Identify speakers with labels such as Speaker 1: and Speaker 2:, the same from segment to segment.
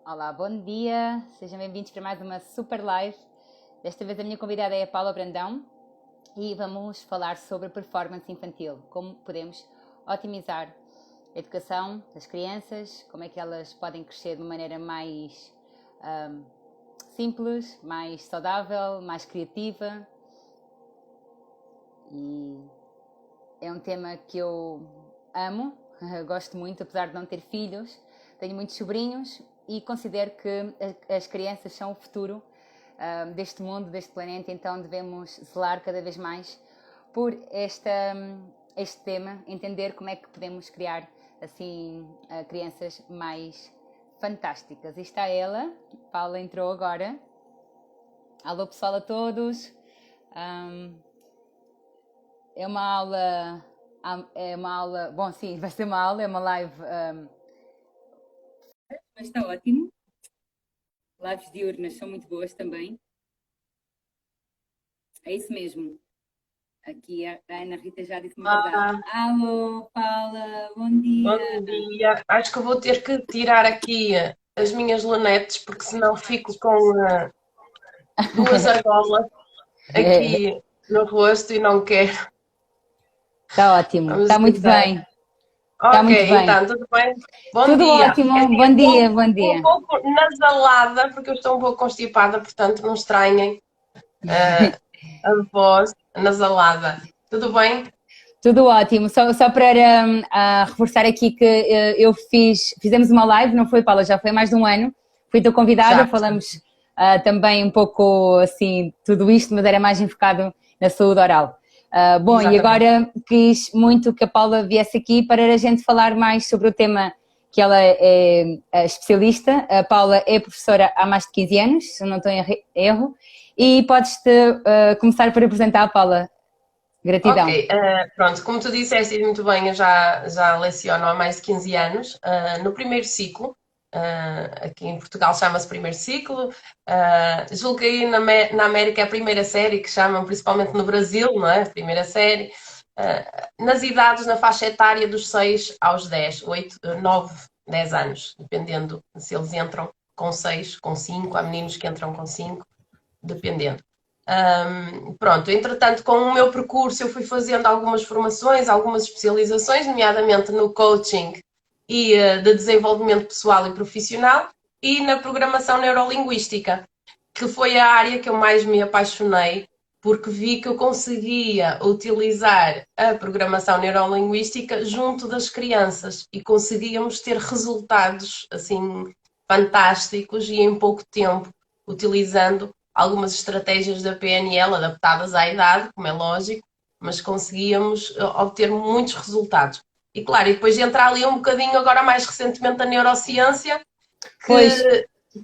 Speaker 1: Olá, bom dia, sejam bem-vindos para mais uma super live. Desta vez a minha convidada é a Paula Brandão e vamos falar sobre performance infantil, como podemos otimizar a educação das crianças, como é que elas podem crescer de uma maneira mais simples, mais saudável, mais criativa. E é um tema que eu amo, gosto muito, apesar de não ter filhos, tenho muitos sobrinhos e considero que as crianças são o futuro deste mundo, deste planeta, então devemos zelar cada vez mais por este tema, entender como é que podemos criar assim crianças mais fantásticas. E está ela, Paula entrou agora. Alô pessoal a todos. É uma aula, bom sim, vai ser uma aula, é uma live, mas está ótimo. Lives diurnas são muito boas também. É isso mesmo. Aqui a Ana Rita já disse uma verdade. Alô, Paula, bom dia.
Speaker 2: Bom dia. Acho que eu vou ter que tirar aqui as minhas lunettes, porque senão fico com duas argolas aqui no rosto e não quero.
Speaker 1: Está ótimo,
Speaker 2: Vamos
Speaker 1: está muito
Speaker 2: tentar.
Speaker 1: bem. Está muito
Speaker 2: Ok,
Speaker 1: bem.
Speaker 2: então, tudo bem? Bom
Speaker 1: Tudo
Speaker 2: dia.
Speaker 1: ótimo,
Speaker 2: É assim,
Speaker 1: bom dia, bom
Speaker 2: um
Speaker 1: dia.
Speaker 2: pouco nasalada, porque eu estou um pouco constipada, portanto não estranhem a voz nasalada. Tudo bem?
Speaker 1: Tudo ótimo, só para reforçar aqui que fizemos uma live, não foi, Paula? Já foi há mais de um ano, fui tua convidada,
Speaker 2: Já.
Speaker 1: falamos também um pouco assim, tudo isto, mas era mais enfocado na saúde oral. Bom, e
Speaker 2: Exatamente.
Speaker 1: agora quis muito que a Paula viesse aqui para a gente falar mais sobre o tema que ela é especialista. A Paula é professora há mais de 15 anos, se não estou em erro, e podes-te começar por apresentar a Paula. Gratidão.
Speaker 2: Ok, pronto, como tu disseste e muito bem, eu já leciono há mais de 15 anos, no primeiro ciclo, aqui em Portugal chama-se primeiro ciclo, julgo que aí na América é a primeira série, que chamam principalmente no Brasil, não é? A primeira série, nas idades, na faixa etária dos 6 aos 10, 8, 9, 10 anos, dependendo se eles entram com 6, com 5, há meninos que entram com 5, dependendo. Pronto, entretanto, com o meu percurso, eu fui fazendo algumas formações, algumas especializações, nomeadamente no coaching e de desenvolvimento pessoal e profissional e na programação neurolinguística, que foi a área que eu mais me apaixonei, porque vi que eu conseguia utilizar a programação neurolinguística junto das crianças e conseguíamos ter resultados assim fantásticos e em pouco tempo, utilizando algumas estratégias da PNL adaptadas à idade, como é lógico, mas conseguíamos obter muitos resultados. E claro, e depois entra ali um bocadinho agora mais recentemente a neurociência,
Speaker 1: Pois.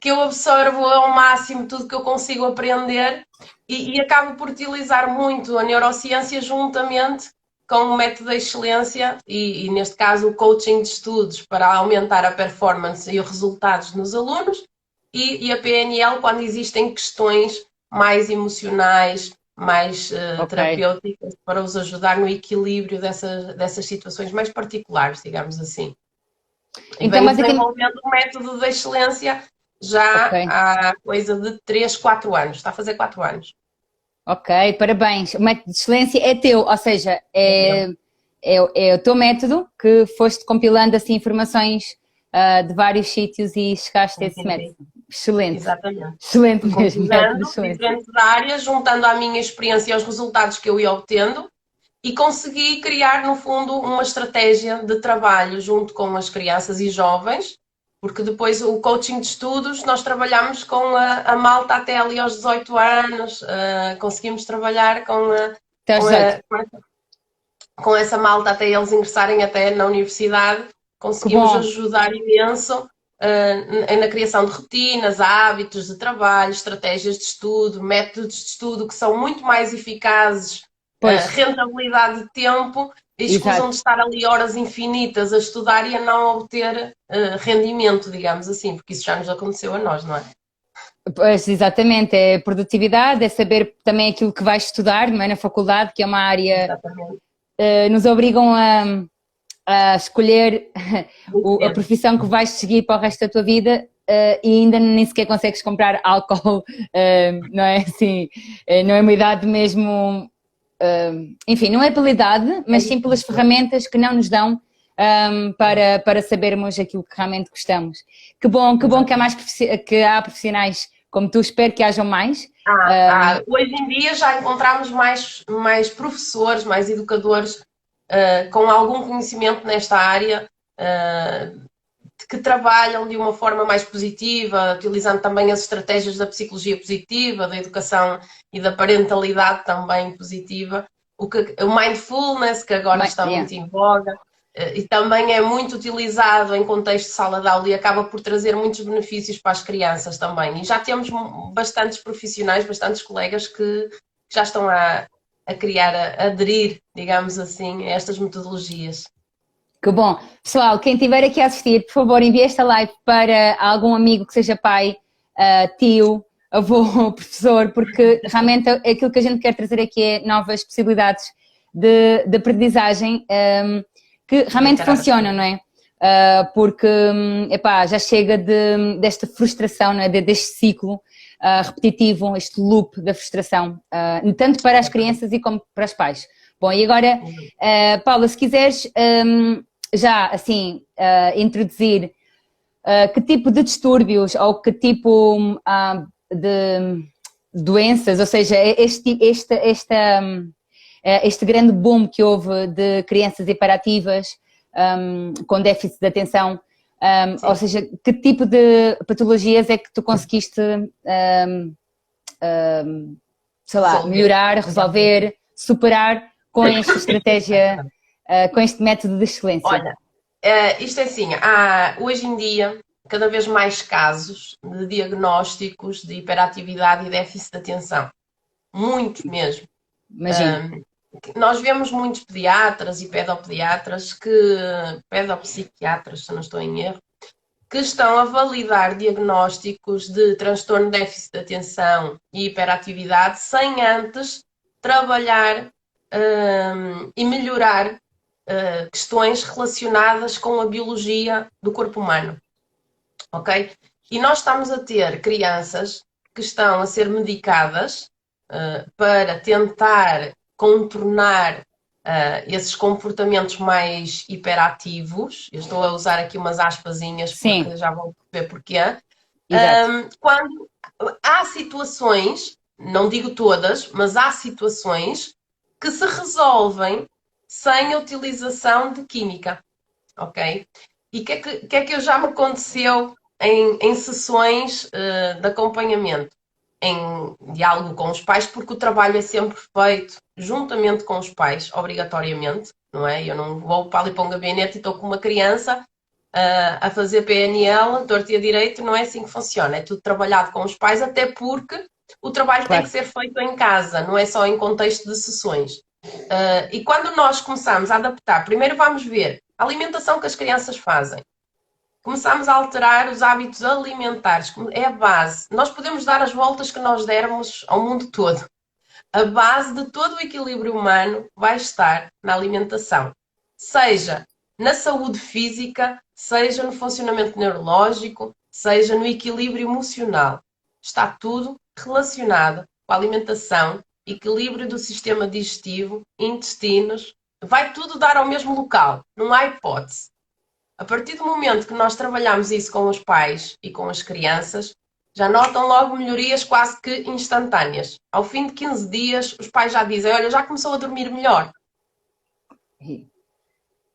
Speaker 2: que eu absorvo ao máximo tudo que eu consigo aprender e acabo por utilizar muito a neurociência juntamente com o método de excelência e neste caso o coaching de estudos para aumentar a performance e os resultados nos alunos e a PNL quando existem questões mais emocionais, mais
Speaker 1: Ok.
Speaker 2: terapêuticas para os ajudar no equilíbrio dessas situações mais particulares, digamos assim. E
Speaker 1: Então,
Speaker 2: venho
Speaker 1: basicamente.
Speaker 2: desenvolvendo o método de excelência já
Speaker 1: Ok.
Speaker 2: há coisa de 3, 4 anos. Está a fazer 4 anos.
Speaker 1: Ok, parabéns. O método de excelência é teu, ou seja,
Speaker 2: Entendeu?
Speaker 1: é o teu método que foste compilando assim informações de vários sítios e chegaste a
Speaker 2: Sim,
Speaker 1: esse
Speaker 2: sim, sim.
Speaker 1: método. Excelente.
Speaker 2: Exatamente.
Speaker 1: Excelente
Speaker 2: Fui
Speaker 1: mesmo, método de
Speaker 2: compilando
Speaker 1: excelência.
Speaker 2: diferentes áreas, juntando à minha experiência e aos resultados que eu ia obtendo e consegui criar, no fundo, uma estratégia de trabalho junto com as crianças e jovens, porque depois o coaching de estudos, nós trabalhamos com a malta até ali aos 18 anos, conseguimos trabalhar
Speaker 1: Até aos
Speaker 2: com,
Speaker 1: 18.
Speaker 2: a, com essa malta até eles ingressarem até na universidade,
Speaker 1: Que
Speaker 2: conseguimos
Speaker 1: bom.
Speaker 2: ajudar imenso na criação de rotinas, hábitos de trabalho, estratégias de estudo, métodos de estudo que são muito mais eficazes,
Speaker 1: Pois,
Speaker 2: rentabilidade de tempo, e escusam
Speaker 1: exato.
Speaker 2: de estar ali horas infinitas a estudar e a não obter rendimento, digamos assim, porque isso já nos aconteceu a nós, não é?
Speaker 1: Pois, exatamente. É produtividade, é saber também aquilo que vais estudar, não é? Na faculdade, que é uma área,
Speaker 2: Exatamente.
Speaker 1: nos obrigam a escolher a
Speaker 2: Muito.
Speaker 1: profissão que vais seguir para o resto da tua vida e ainda nem sequer consegues comprar álcool, não é assim, não é uma idade mesmo, enfim, não é pela idade, mas sim pelas ferramentas que não nos dão para sabermos aquilo que realmente gostamos. Que bom que há, que há profissionais como tu, espero que hajam mais.
Speaker 2: Hoje em dia já encontramos mais professores, mais educadores com algum conhecimento nesta área, que trabalham de uma forma mais positiva, utilizando também as estratégias da psicologia positiva, da educação e da parentalidade também positiva. O mindfulness, que agora está muito em voga, e também é muito utilizado em contexto de sala de aula e acaba por trazer muitos benefícios para as crianças também. E já temos bastantes profissionais, bastantes colegas que já estão a criar, a aderir, digamos assim, a estas metodologias.
Speaker 1: Que bom. Pessoal, quem estiver aqui a assistir, por favor, envie esta live para algum amigo que seja pai, tio, avô, professor, porque realmente aquilo que a gente quer trazer aqui é novas possibilidades de aprendizagem que realmente funcionam, não é? Porque, epá, já chega desta frustração, não é? Deste ciclo repetitivo, este loop da frustração, tanto para as crianças e como para os pais. Bom, e agora, Paula, se quiseres já, assim, introduzir que tipo de distúrbios ou que tipo de doenças, ou seja, este grande boom que houve de crianças hiperativas com déficit de atenção, ou seja, que tipo de patologias é que tu conseguiste, sei lá, melhorar, resolver, superar com esta estratégia, com este método de excelência?
Speaker 2: Olha, isto é assim, há hoje em dia cada vez mais casos de diagnósticos de hiperatividade e déficit de atenção. Muitos mesmo.
Speaker 1: Imagino.
Speaker 2: Nós vemos muitos pediatras e pedopsiquiatras, se não estou em erro, que estão a validar diagnósticos de transtorno de déficit de atenção e hiperatividade sem antes trabalhar e melhorar questões relacionadas com a biologia do corpo humano. Ok? E nós estamos a ter crianças que estão a ser medicadas para tentar contornar esses comportamentos mais hiperativos. Eu estou a usar aqui umas aspasinhas porque já vão ver porquê. Quando há situações, não digo todas, mas há situações que se resolvem sem a utilização de química, ok? E o que é que já me aconteceu em sessões de acompanhamento? Em diálogo com os pais, porque o trabalho é sempre feito juntamente com os pais, obrigatoriamente, não é? Eu não vou para ali para um gabinete e estou com uma criança a fazer PNL, torto e a direito, não é assim que funciona. É tudo trabalhado com os pais, até porque o trabalho tem que ser feito em casa, não é só em contexto de sessões. E quando nós começamos a adaptar, primeiro vamos ver a alimentação que as crianças fazem. Começamos a alterar os hábitos alimentares, é a base. Nós podemos dar as voltas que nós dermos ao mundo todo. A base de todo o equilíbrio humano vai estar na alimentação. Seja na saúde física, seja no funcionamento neurológico, seja no equilíbrio emocional. Está tudo relacionado com a alimentação, equilíbrio do sistema digestivo, intestinos. Vai tudo dar ao mesmo local, não há hipótese. A partir do momento que nós trabalhamos isso com os pais e com as crianças, já notam logo melhorias quase que instantâneas. Ao fim de 15 dias, os pais já dizem, olha, já começou a dormir melhor.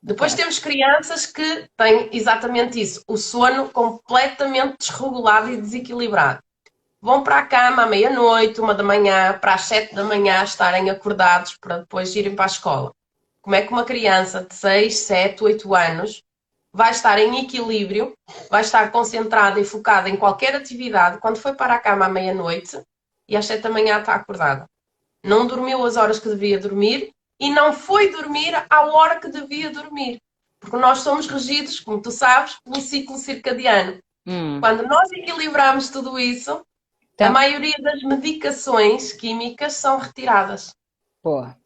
Speaker 2: Depois temos crianças que têm exatamente isso, o sono completamente desregulado e desequilibrado. Vão para a cama à meia-noite, 1 da manhã, para as 7 da manhã estarem acordados para depois irem para a escola. Como é que uma criança de 6, 7, 8 anos vai estar em equilíbrio, vai estar concentrada e focada em qualquer atividade quando foi para a cama à meia-noite e às 7 da manhã está acordada? Não dormiu as horas que devia dormir e não foi dormir à hora que devia dormir. Porque nós somos regidos, como tu sabes, pelo ciclo circadiano. Quando nós equilibramos tudo isso, a maioria das medicações químicas são retiradas.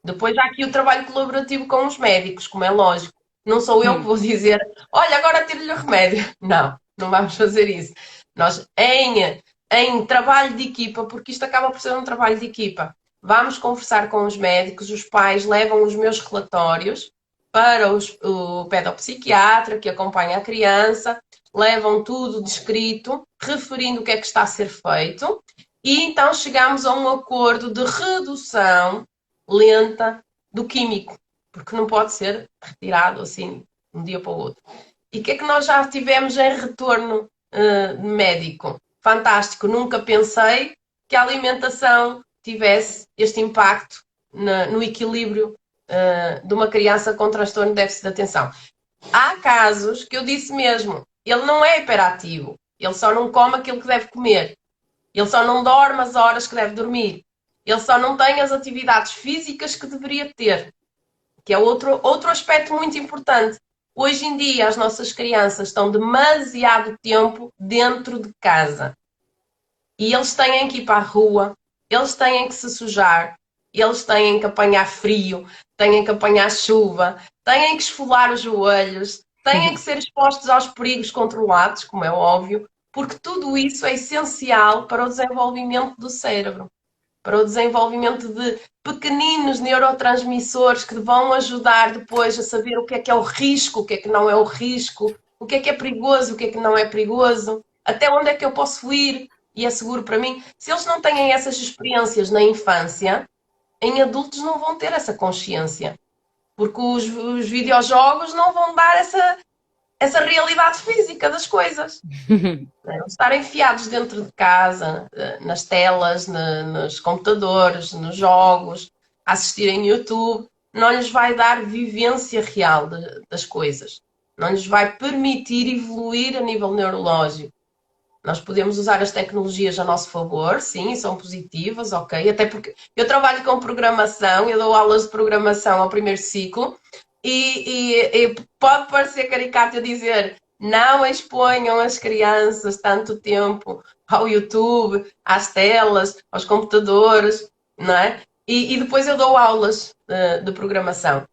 Speaker 2: Depois há aqui o trabalho colaborativo com os médicos, como é lógico. Não sou eu que vou dizer, olha, agora tiro-lhe o remédio. Não, não vamos fazer isso. Nós, em trabalho de equipa, porque isto acaba por ser um trabalho de equipa, vamos conversar com os médicos, os pais levam os meus relatórios para o pedopsiquiatra que acompanha a criança, levam tudo descrito, referindo o que é que está a ser feito, e então chegamos a um acordo de redução lenta do químico, porque não pode ser retirado assim de um dia para o outro. E o que é que nós já tivemos em retorno médico? Fantástico, nunca pensei que a alimentação tivesse este impacto no equilíbrio de uma criança com transtorno de déficit de atenção. Há casos que eu disse mesmo, ele não é hiperativo, ele só não come aquilo que deve comer, ele só não dorme as horas que deve dormir, ele só não tem as atividades físicas que deveria ter, que é outro aspecto muito importante. Hoje em dia, as nossas crianças estão demasiado tempo dentro de casa. E eles têm que ir para a rua, eles têm que se sujar, eles têm que apanhar frio, têm que apanhar chuva, têm que esfolar os joelhos, têm que ser expostos aos perigos controlados, como é óbvio, porque tudo isso é essencial para o desenvolvimento do cérebro, para o desenvolvimento de pequeninos neurotransmissores que vão ajudar depois a saber o que é o risco, o que é que não é o risco, o que é perigoso, o que é que não é perigoso, até onde é que eu posso ir e é seguro para mim. Se eles não têm essas experiências na infância, em adultos não vão ter essa consciência, porque os videojogos não vão dar essa realidade física das coisas. Estar enfiados dentro de casa, nas telas, nos computadores, nos jogos, assistirem YouTube, não lhes vai dar vivência real das coisas. Não lhes vai permitir evoluir a nível neurológico. Nós podemos usar as tecnologias a nosso favor, sim, são positivas, ok. Até porque eu trabalho com programação, eu dou aulas de programação ao primeiro ciclo e pode parecer caricato eu dizer não exponham as crianças tanto tempo ao YouTube, às telas, aos computadores, não é? E depois eu dou aulas de programação.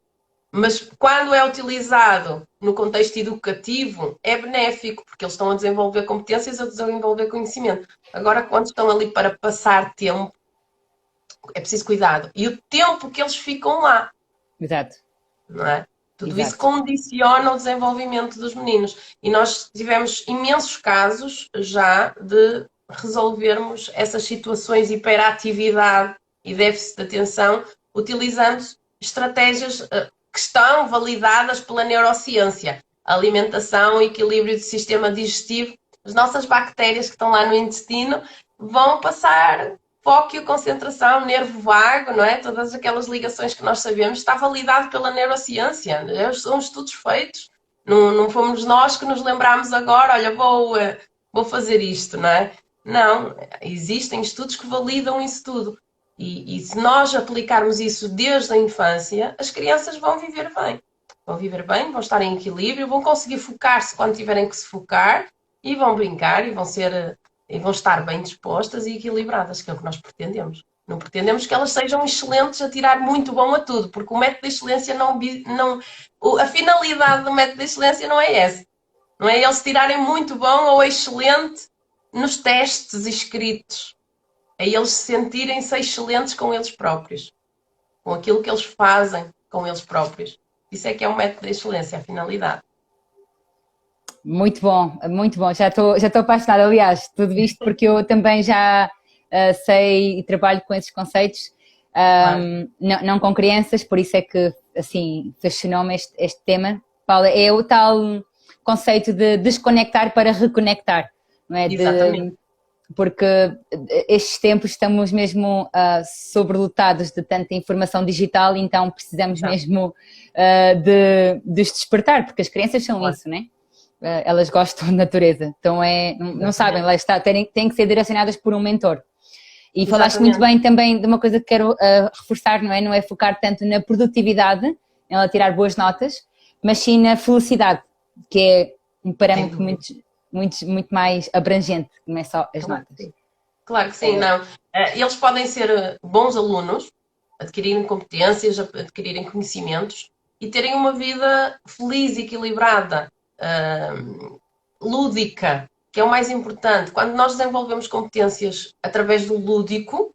Speaker 2: Mas quando é utilizado no contexto educativo, é benéfico, porque eles estão a desenvolver competências, a desenvolver conhecimento. Agora, quando estão ali para passar tempo, é preciso cuidado. E o tempo que eles ficam lá.
Speaker 1: Exato.
Speaker 2: Não é? Tudo
Speaker 1: Exato.
Speaker 2: isso condiciona o desenvolvimento dos meninos. E nós tivemos imensos casos já de resolvermos essas situações de hiperatividade e déficit de atenção utilizando estratégias que estão validadas pela neurociência. Alimentação, equilíbrio do sistema digestivo. As nossas bactérias que estão lá no intestino vão passar foco e concentração, nervo vago, não é? Todas aquelas ligações que nós sabemos, está validado pela neurociência. São estudos feitos. Não fomos nós que nos lembramos agora, olha, vou fazer isto, não é? Não, existem estudos que validam isso tudo. E se nós aplicarmos isso desde a infância, as crianças vão viver bem. Vão viver bem, vão estar em equilíbrio, vão conseguir focar-se quando tiverem que se focar e vão brincar e vão estar bem dispostas e equilibradas, que é o que nós pretendemos. Não pretendemos que elas sejam excelentes a tirar muito bom a tudo, porque o método de excelência a finalidade do método de excelência não é essa. Não é eles tirarem muito bom ou excelente nos testes escritos. É eles sentirem-se excelentes com eles próprios, com aquilo que eles fazem com eles próprios. Isso é que é o método de excelência, a finalidade.
Speaker 1: Muito bom, muito bom. Já estou apaixonada, aliás, tudo isto porque eu também já sei e trabalho com esses conceitos, não com crianças, por isso é que, assim, fascinou-me este tema. Paula, é o tal conceito de desconectar para reconectar, não é?
Speaker 2: Exatamente.
Speaker 1: Porque estes tempos estamos mesmo sobrelotados de tanta informação digital, então precisamos mesmo de os despertar, porque as crianças são isso, não é? Elas gostam de natureza, então não sabem, lá está, têm que ser direcionadas por um mentor. E falaste muito bem também de uma coisa que quero reforçar, não é? Não é focar tanto na produtividade, ela tirar boas notas, mas sim na felicidade, que é um parâmetro muito mais abrangente, não é só as notas.
Speaker 2: Sim. Claro que sim, não. Eles podem ser bons alunos, adquirirem competências, adquirirem conhecimentos e terem uma vida feliz, equilibrada, lúdica, que é o mais importante. Quando nós desenvolvemos competências através do lúdico,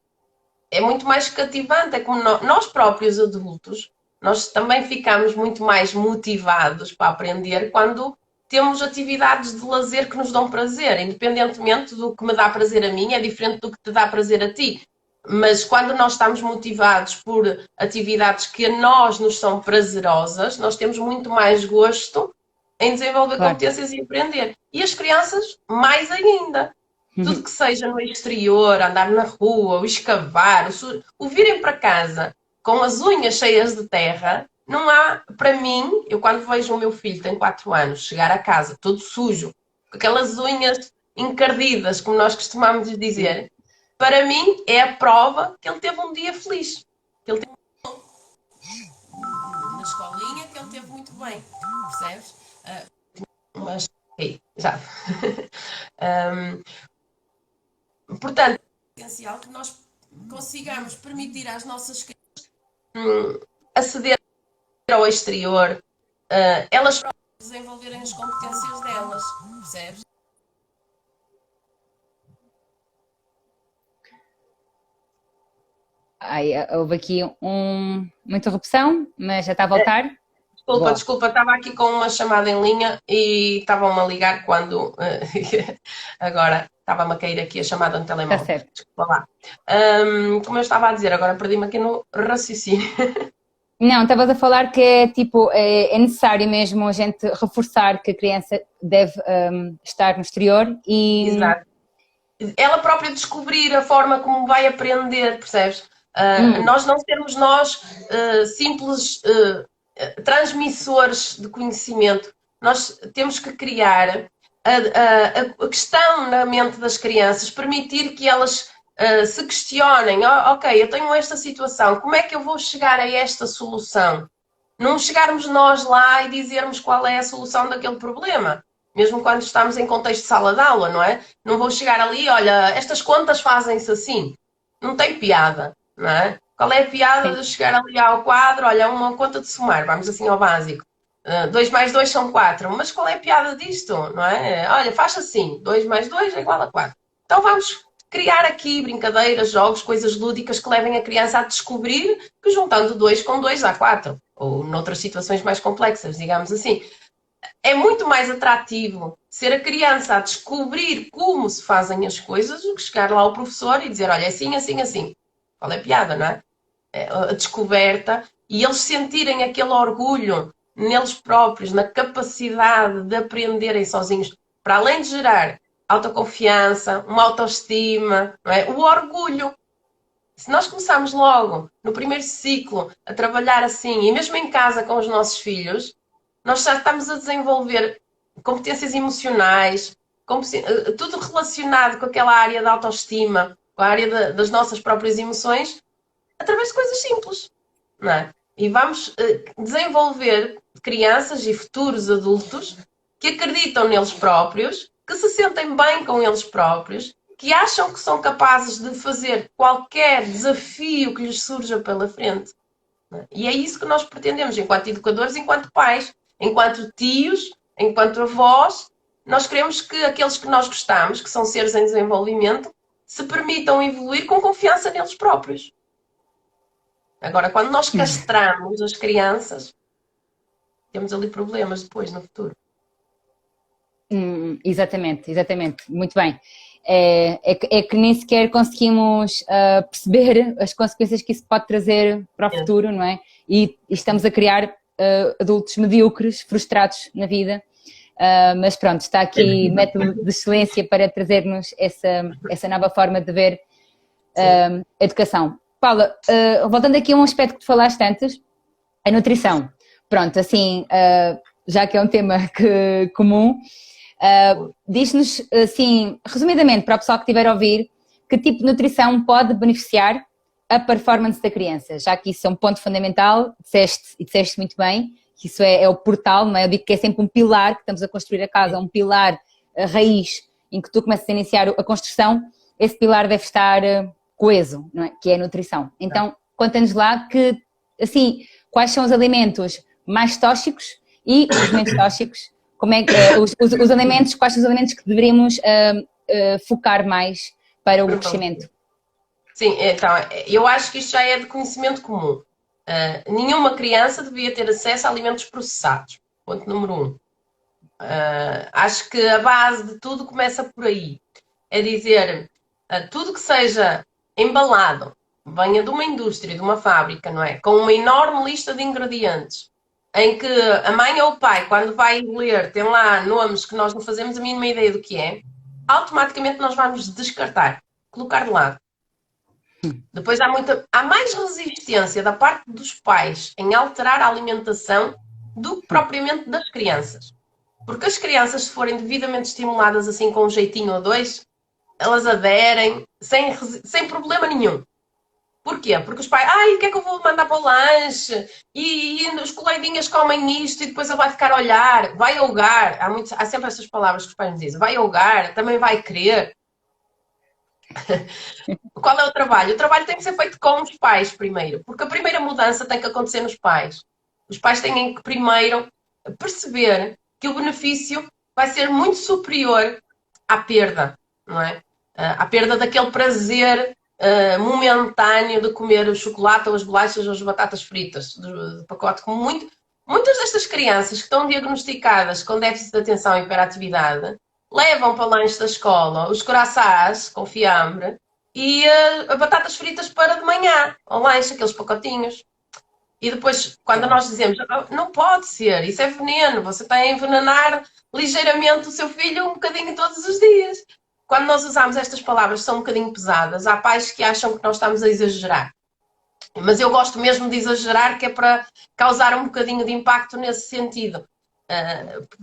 Speaker 2: é muito mais cativante. É como nós próprios adultos, nós também ficamos muito mais motivados para aprender quando temos atividades de lazer que nos dão prazer, independentemente do que me dá prazer a mim, é diferente do que te dá prazer a ti. Mas quando nós estamos motivados por atividades que a nós nos são prazerosas, nós temos muito mais gosto em desenvolver
Speaker 1: Claro.
Speaker 2: competências e aprender. E as crianças, mais ainda. Tudo que seja no exterior, andar na rua, o escavar, o virem para casa com as unhas cheias de terra, não há, para mim, eu quando vejo o meu filho, tem 4 anos, chegar a casa todo sujo, com aquelas unhas encardidas, como nós costumamos dizer, para mim é a prova que ele teve um dia feliz. Que ele teve na escolinha que ele teve muito bem, percebes? Mas, já. Portanto, é essencial que nós consigamos permitir às nossas crianças aceder ao exterior, elas desenvolverem as competências delas, percebes?
Speaker 1: Houve aqui uma interrupção, mas já está a voltar.
Speaker 2: Desculpa, estava aqui com uma chamada em linha e estavam-me a ligar quando agora estava-me a cair aqui a chamada no telemóvel.
Speaker 1: Está certo.
Speaker 2: Desculpa lá. Como eu estava a dizer, agora perdi-me aqui no raciocínio.
Speaker 1: Não, estavas a falar que é tipo, é necessário mesmo a gente reforçar que a criança deve estar no exterior e...
Speaker 2: Exato. Ela própria descobrir a forma como vai aprender, percebes? Nós não sermos nós simples transmissores de conhecimento. Nós temos que criar a questão na mente das crianças, permitir que elas se questionem, ok, eu tenho esta situação, como é que eu vou chegar a esta solução? Não chegarmos nós lá e dizermos qual é a solução daquele problema, mesmo quando estamos em contexto de sala de aula, não é? Não vou chegar ali, olha, estas contas fazem-se assim. Não tem piada, não é? Qual é a piada de chegar ali ao quadro, olha, uma conta de somar, vamos assim ao básico. 2 mais 2 são 4, mas qual é a piada disto, não é? Olha, faz assim, 2 mais 2 é igual a 4. Então vamos criar aqui brincadeiras, jogos, coisas lúdicas que levem a criança a descobrir que juntando 2 com 2 dá 4. Ou noutras situações mais complexas, digamos assim. É muito mais atrativo ser a criança a descobrir como se fazem as coisas do que chegar lá ao professor e dizer, olha, é assim, assim, assim. Qual é a piada, não é? A descoberta e eles sentirem aquele orgulho neles próprios, na capacidade de aprenderem sozinhos, para além de gerar autoconfiança, uma autoestima, não é? O orgulho. Se nós começarmos logo, no primeiro ciclo, a trabalhar assim, e mesmo em casa com os nossos filhos, nós já estamos a desenvolver competências emocionais, tudo relacionado com aquela área da autoestima, com a área das nossas próprias emoções, através de coisas simples, não é? E vamos desenvolver crianças e futuros adultos que acreditam neles próprios, que se sentem bem com eles próprios, que acham que são capazes de fazer qualquer desafio que lhes surja pela frente. E é isso que nós pretendemos, enquanto educadores, enquanto pais, enquanto tios, enquanto avós. Nós queremos que aqueles que nós gostamos, que são seres em desenvolvimento, se permitam evoluir com confiança neles próprios. Agora, quando nós castramos as crianças, temos ali problemas depois, no futuro.
Speaker 1: Exatamente, muito bem. É que nem sequer conseguimos perceber as consequências que isso pode trazer para o futuro, não é? E estamos a criar adultos medíocres, frustrados na vida, mas pronto, está aqui método de excelência para trazer-nos essa nova forma de ver a educação. Paula, voltando aqui a um aspecto que tu falaste antes, a nutrição. Pronto, assim, já que é um tema comum, diz-nos, assim, resumidamente, para o pessoal que estiver a ouvir, que tipo de nutrição pode beneficiar a performance da criança, já que isso é um ponto fundamental, disseste muito bem, que isso é o portal, não é? Eu digo que é sempre um pilar, que estamos a construir a casa, um pilar, a raiz, em que tu começas a iniciar a construção, esse pilar deve estar coeso, não é? Que é a nutrição. Então, conta-nos lá que, assim, quais são os alimentos mais tóxicos e os menos tóxicos, como é que, os alimentos, quais são os alimentos que deveríamos focar mais para o crescimento?
Speaker 2: Sim, então, eu acho que isto já é de conhecimento comum. Nenhuma criança devia ter acesso a alimentos processados. Ponto número um. Acho que a base de tudo começa por aí. É dizer, tudo que seja embalado, venha de uma indústria, de uma fábrica, não é? Com uma enorme lista de ingredientes, em que a mãe ou o pai, quando vai ler, tem lá nomes que nós não fazemos a mínima ideia do que é, automaticamente nós vamos descartar, colocar de lado. Depois há mais resistência da parte dos pais em alterar a alimentação do que propriamente das crianças. Porque as crianças, se forem devidamente estimuladas assim com um jeitinho ou dois, elas aderem sem problema nenhum. Porquê? Porque os pais, o que é que eu vou mandar para o lanche? E os coleguinhas comem isto e depois ele vai ficar a olhar, vai alugar. Há sempre essas palavras que os pais nos dizem, vai alugar, também vai querer. Qual é o trabalho? O trabalho tem que ser feito com os pais primeiro, porque a primeira mudança tem que acontecer nos pais. Os pais têm que primeiro perceber que o benefício vai ser muito superior à perda, não é? À perda daquele prazer momentâneo de comer o chocolate ou as bolachas ou as batatas fritas do pacote. Como muitas destas crianças que estão diagnosticadas com déficit de atenção e hiperatividade levam para o lanche da escola os croissants com fiambre e batatas fritas para de manhã, ao lanche, aqueles pacotinhos. E depois, quando nós dizemos, não pode ser, isso é veneno, você está a envenenar ligeiramente o seu filho um bocadinho todos os dias. Quando nós usamos estas palavras que são um bocadinho pesadas, há pais que acham que nós estamos a exagerar. Mas eu gosto mesmo de exagerar, que é para causar um bocadinho de impacto nesse sentido.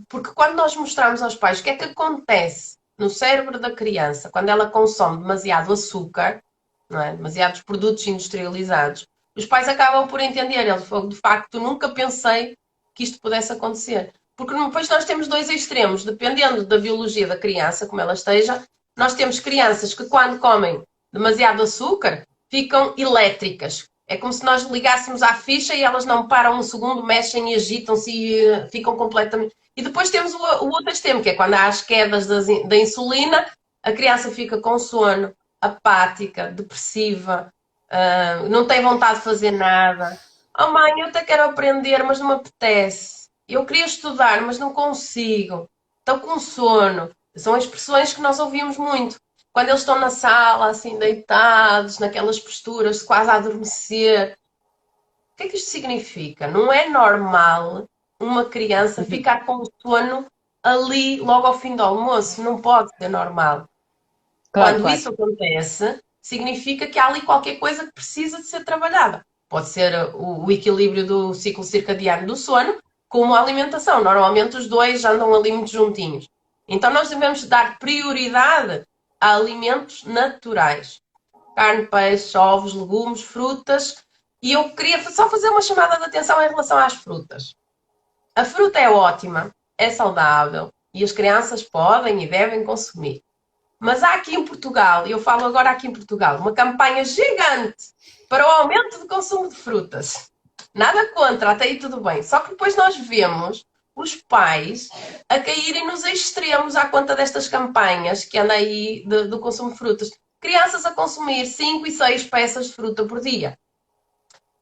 Speaker 2: Porque quando nós mostramos aos pais o que é que acontece no cérebro da criança quando ela consome demasiado açúcar, não é? Demasiados produtos industrializados, os pais acabam por entender. De facto, nunca pensei que isto pudesse acontecer. Porque depois nós temos dois extremos, dependendo da biologia da criança, como ela esteja, nós temos crianças que quando comem demasiado açúcar ficam elétricas. É como se nós ligássemos à ficha e elas não param um segundo, mexem e agitam-se e ficam completamente... E depois temos o outro extremo, que é quando há as quedas da insulina, a criança fica com sono, apática, depressiva, não tem vontade de fazer nada. Oh mãe, eu até quero aprender, mas não me apetece. Eu queria estudar, mas não consigo. Estou com sono. São expressões que nós ouvimos muito. Quando eles estão na sala, assim, deitados, naquelas posturas, quase a adormecer. O que é que isto significa? Não é normal uma criança ficar com sono ali logo ao fim do almoço. Não pode ser normal. Quando isso acontece, significa que há ali qualquer coisa que precisa de ser trabalhada. Pode ser o equilíbrio do ciclo circadiano do sono, como a alimentação. Normalmente os dois andam ali muito juntinhos. Então nós devemos dar prioridade a alimentos naturais. Carne, peixe, ovos, legumes, frutas. E eu queria só fazer uma chamada de atenção em relação às frutas. A fruta é ótima, é saudável e as crianças podem e devem consumir. Mas há aqui em Portugal, e eu falo agora aqui em Portugal, uma campanha gigante para o aumento do consumo de frutas. Nada contra, até aí tudo bem. Só que depois nós vemos os pais a caírem nos extremos à conta destas campanhas que andam aí do consumo de frutas. Crianças a consumir 5 e 6 peças de fruta por dia.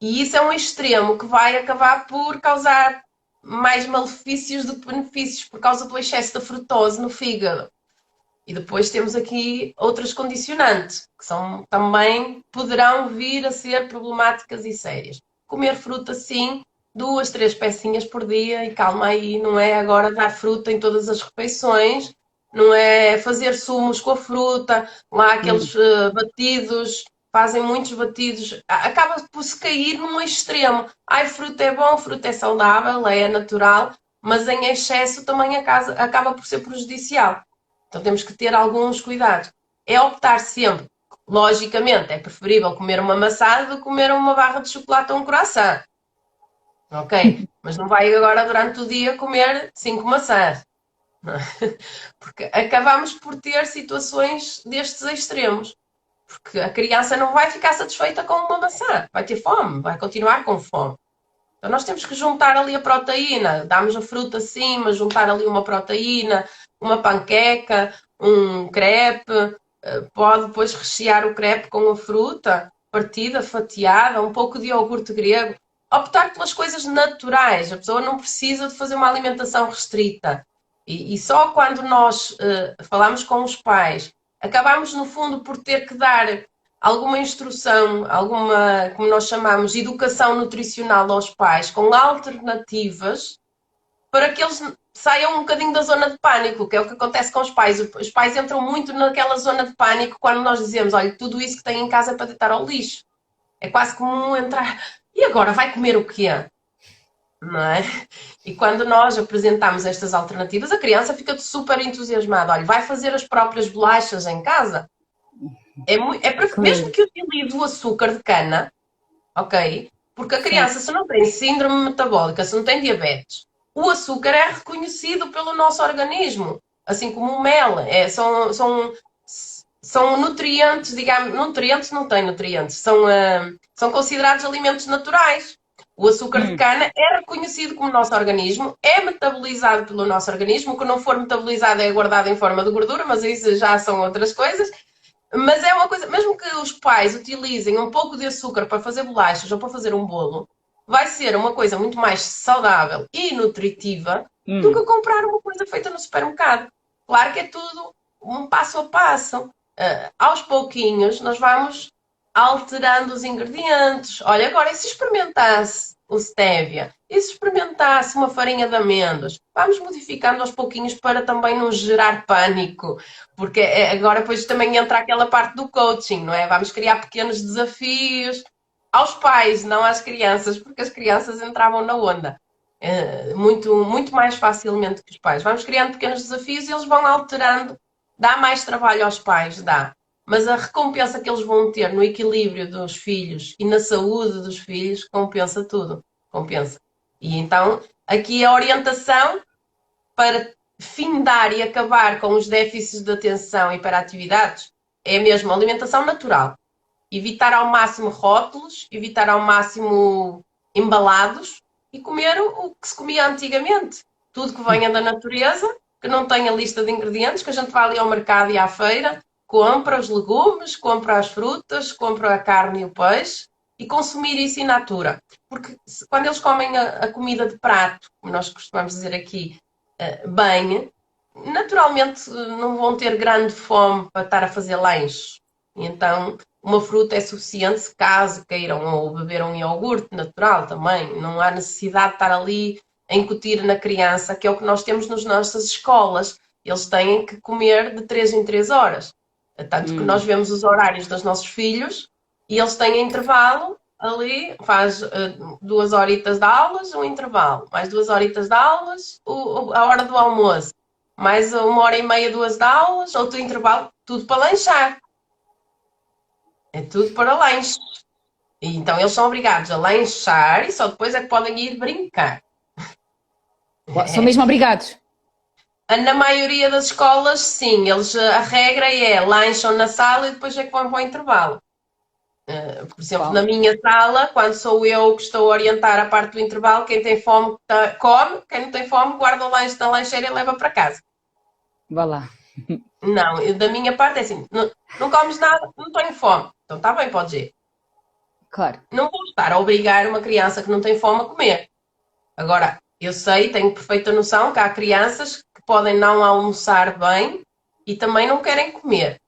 Speaker 2: E isso é um extremo que vai acabar por causar mais malefícios do que benefícios, por causa do excesso da frutose no fígado. E depois temos aqui outras condicionantes, que também poderão vir a ser problemáticas e sérias. Comer fruta, sim, 2, 3 pecinhas por dia, e calma aí, não é agora dar fruta em todas as refeições, não é fazer sumos com a fruta, lá aqueles batidos, fazem muitos batidos, acaba por se cair num extremo. Ai, fruta é bom, fruta é saudável, é natural, mas em excesso também acaba por ser prejudicial. Então temos que ter alguns cuidados. É optar sempre. Logicamente, é preferível comer uma maçã do que comer uma barra de chocolate ou um croissant. Ok? Mas não vai agora durante o dia comer 5 maçãs. Porque acabamos por ter situações destes extremos. Porque a criança não vai ficar satisfeita com uma maçã. Vai ter fome, vai continuar com fome. Então nós temos que juntar ali a proteína, damos a fruta acima, juntar ali uma proteína, uma panqueca, um crepe, pode depois rechear o crepe com a fruta partida, fatiada, um pouco de iogurte grego. Optar pelas coisas naturais, a pessoa não precisa de fazer uma alimentação restrita. E só quando nós falamos com os pais, acabamos no fundo por ter que dar alguma instrução, alguma, como nós chamamos, educação nutricional aos pais, com alternativas para que eles saiam um bocadinho da zona de pânico, que é o que acontece com os pais. Os pais entram muito naquela zona de pânico quando nós dizemos, olha, tudo isso que tem em casa é para deitar ao lixo. É quase comum entrar, e agora vai comer o quê? Não é? E quando nós apresentamos estas alternativas, a criança fica super entusiasmada. Olha, vai fazer as próprias bolachas em casa? Mesmo que utilize o açúcar de cana, ok? Porque a criança, se não tem síndrome metabólica, se não tem diabetes, o açúcar é reconhecido pelo nosso organismo, assim como o mel. São nutrientes, digamos, nutrientes não têm nutrientes, são considerados alimentos naturais. O açúcar de cana é reconhecido como nosso organismo, é metabolizado pelo nosso organismo, o que não for metabolizado é guardado em forma de gordura, mas isso já são outras coisas. Mas é uma coisa, mesmo que os pais utilizem um pouco de açúcar para fazer bolachas ou para fazer um bolo, vai ser uma coisa muito mais saudável e nutritiva do que comprar uma coisa feita no supermercado. Claro que é tudo um passo a passo. Aos pouquinhos, nós vamos alterando os ingredientes. Olha, agora, e se experimentasse o stevia? E se experimentasse uma farinha de amêndoas? Vamos modificando aos pouquinhos para também não gerar pânico, porque agora depois também entra aquela parte do coaching, não é? Vamos criar pequenos desafios aos pais, não às crianças, porque as crianças entravam na onda. Muito, muito mais facilmente que os pais. Vamos criando pequenos desafios e eles vão alterando. Dá mais trabalho aos pais, dá. Mas a recompensa que eles vão ter no equilíbrio dos filhos e na saúde dos filhos compensa tudo. Compensa. E então, aqui a orientação para findar e acabar com os déficits de atenção e hiperatividades é mesmo alimentação natural. Evitar ao máximo rótulos, evitar ao máximo embalados e comer o que se comia antigamente. Tudo que venha da natureza, que não tenha lista de ingredientes, que a gente vá ali ao mercado e à feira, compra os legumes, compra as frutas, compra a carne e o peixe e consumir isso in natura. Porque quando eles comem a comida de prato, como nós costumamos dizer aqui, bem, naturalmente não vão ter grande fome para estar a fazer lanche. Então, uma fruta é suficiente se caso queiram ou beber um iogurte natural também. Não há necessidade de estar ali a incutir na criança, que é o que nós temos nas nossas escolas. Eles têm que comer de 3 em 3 horas. Tanto que nós vemos os horários dos nossos filhos e eles têm intervalo ali, faz 2 horitas de aulas, um intervalo, mais 2 horitas de aulas, a hora do almoço, mais 1h30, 2 de aulas, outro intervalo, tudo para lanchar. É tudo para lanche. E então eles são obrigados a lanchar e só depois é que podem ir brincar.
Speaker 1: São mesmo obrigados?
Speaker 2: Na maioria das escolas, sim. A regra é lancham na sala e depois é que vão para o intervalo. Por exemplo, na minha sala, quando sou eu que estou a orientar a parte do intervalo, quem tem fome come, quem não tem fome guarda o lanche na lancheira e leva para casa.
Speaker 1: Vá lá.
Speaker 2: Não, da minha parte é assim, não comes nada, não tenho fome. Então está bem, pode ir.
Speaker 1: Claro.
Speaker 2: Não vou estar a obrigar uma criança que não tem fome a comer. Agora, eu sei, tenho perfeita noção que há crianças que podem não almoçar bem e também não querem comer.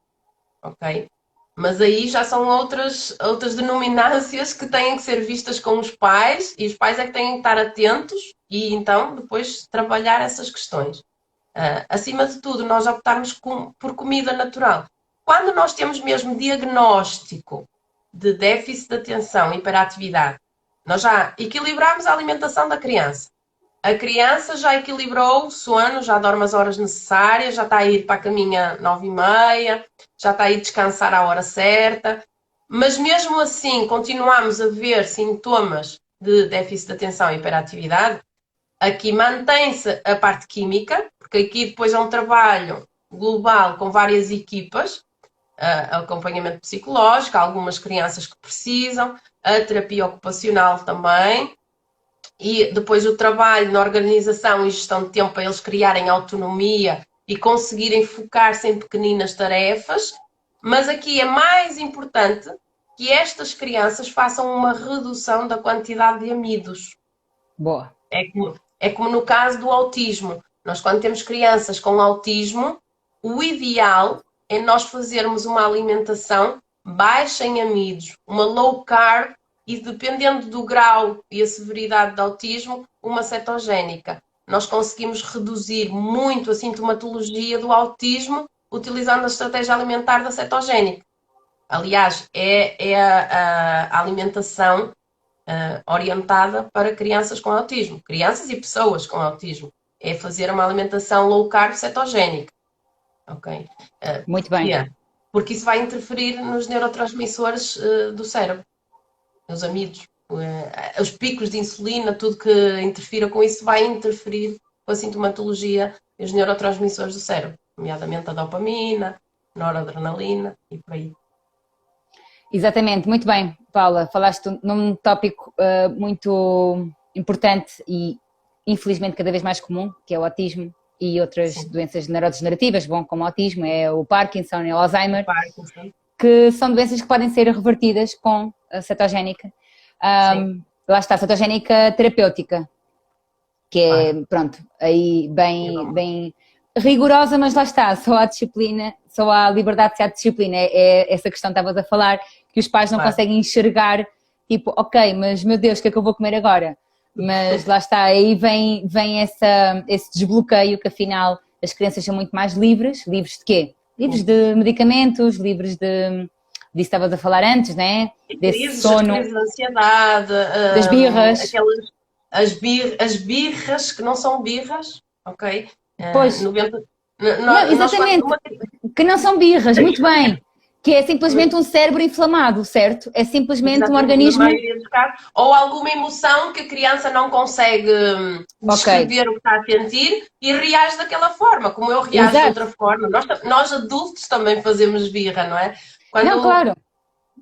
Speaker 2: Ok? Mas aí já são outras denominâncias que têm que ser vistas com os pais e os pais é que têm que estar atentos e então depois trabalhar essas questões. Acima de tudo, nós optarmos por comida natural. Quando nós temos mesmo diagnóstico de déficit de atenção, hiperatividade, nós já equilibramos a alimentação da criança. A criança já equilibrou o sono, já dorme as horas necessárias, já está a ir para a caminha 9h30, já está a ir descansar à hora certa, mas mesmo assim continuamos a ver sintomas de déficit de atenção e hiperatividade. Aqui mantém-se a parte química, porque aqui depois é um trabalho global com várias equipas, acompanhamento psicológico, algumas crianças que precisam, a terapia ocupacional também, e depois o trabalho na organização e gestão de tempo para eles criarem autonomia e conseguirem focar-se em pequeninas tarefas, mas aqui é mais importante que estas crianças façam uma redução da quantidade de amidos.
Speaker 1: Boa.
Speaker 2: É como no caso do autismo. Nós, quando temos crianças com autismo, o ideal é nós fazermos uma alimentação baixa em amidos, uma low carb e, dependendo do grau e a severidade do autismo, uma cetogénica. Nós conseguimos reduzir muito a sintomatologia do autismo utilizando a estratégia alimentar da cetogénica. Aliás, é a alimentação orientada para crianças com autismo, crianças e pessoas com autismo. É fazer uma alimentação low carb cetogénica. Ok?
Speaker 1: Muito bem.
Speaker 2: Porque isso vai interferir nos neurotransmissores do cérebro, nos amidos. Os picos de insulina, tudo que interfira com isso vai interferir com a sintomatologia e os neurotransmissores do cérebro, nomeadamente a dopamina, noradrenalina e por aí.
Speaker 1: Exatamente, muito bem, Paula. Falaste num tópico muito importante e infelizmente cada vez mais comum, que é o autismo e outras
Speaker 2: Sim.
Speaker 1: doenças neurodegenerativas, bom, como o autismo, é o Parkinson, é o Alzheimer, que são doenças que podem ser revertidas com a cetogénica. Lá está, a cetogénica terapêutica, que é, pronto, aí bem rigorosa, mas lá está, só há disciplina, só há liberdade se há disciplina. É essa questão que estavas a falar, que os pais não conseguem enxergar, tipo, ok, mas meu Deus, o que é que eu vou comer agora? Mas lá está, aí vem esse desbloqueio que afinal as crianças são muito mais livres. Livres de quê? Livres de medicamentos, livres disso estavas a falar antes, né? Desse sono.
Speaker 2: Crises de ansiedade.
Speaker 1: Das birras.
Speaker 2: As birras, que não são birras, ok?
Speaker 1: Pois.
Speaker 2: 90,
Speaker 1: não, exatamente, que não são birras, muito bem. Que é simplesmente um cérebro inflamado, certo? É simplesmente um organismo...
Speaker 2: Ou alguma emoção que a criança não consegue descrever o que está a sentir e reage daquela forma, como eu reajo de outra forma. Nós adultos também fazemos birra, não é?
Speaker 1: Não, claro.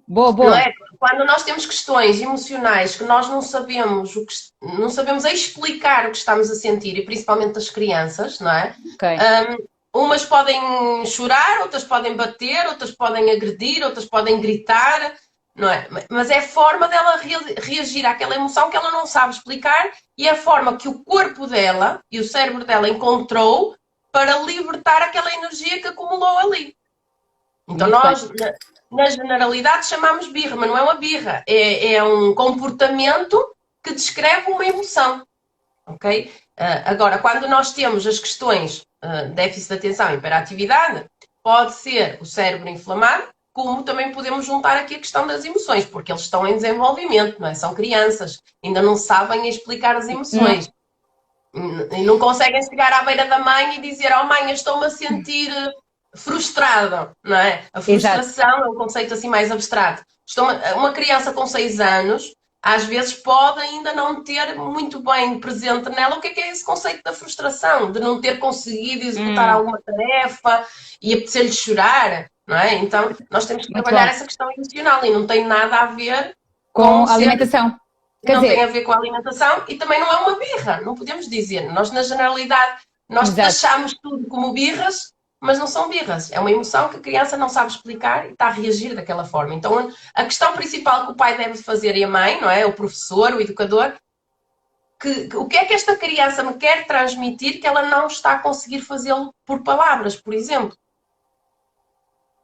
Speaker 1: Boa.
Speaker 2: Não é? Quando nós temos questões emocionais que nós não sabemos explicar o que estamos a sentir, e principalmente as crianças, não é? Umas podem chorar, outras podem bater, outras podem agredir, outras podem gritar, não é? Mas é a forma dela reagir àquela emoção que ela não sabe explicar e é a forma que o corpo dela e o cérebro dela encontrou para libertar aquela energia que acumulou ali. Então nós, na generalidade, chamamos birra, mas não é uma birra, é um comportamento que descreve uma emoção, ok? Agora, quando nós temos as questões déficit de atenção e hiperatividade, pode ser o cérebro inflamado, como também podemos juntar aqui a questão das emoções, porque eles estão em desenvolvimento, não é? São crianças, ainda não sabem explicar as emoções. E não conseguem chegar à beira da mãe e dizer, oh mãe, eu estou-me a sentir frustrada, não é? A frustração é um conceito assim mais abstrato. Uma criança com 6 anos, às vezes pode ainda não ter muito bem presente nela o que é esse conceito da frustração, de não ter conseguido executar alguma tarefa e apetecer-lhe chorar, não é? Então, nós temos que trabalhar essa questão emocional e não tem nada a ver
Speaker 1: com a alimentação.
Speaker 2: Não tem a ver com a alimentação e também não é uma birra, não podemos dizer. Nós, na generalidade, nós taxamos tudo como birras, mas não são birras. É uma emoção que a criança não sabe explicar e está a reagir daquela forma. Então, a questão principal que o pai deve fazer e a mãe, não é? O professor, o educador, o que é que esta criança me quer transmitir que ela não está a conseguir fazê-lo por palavras, por exemplo.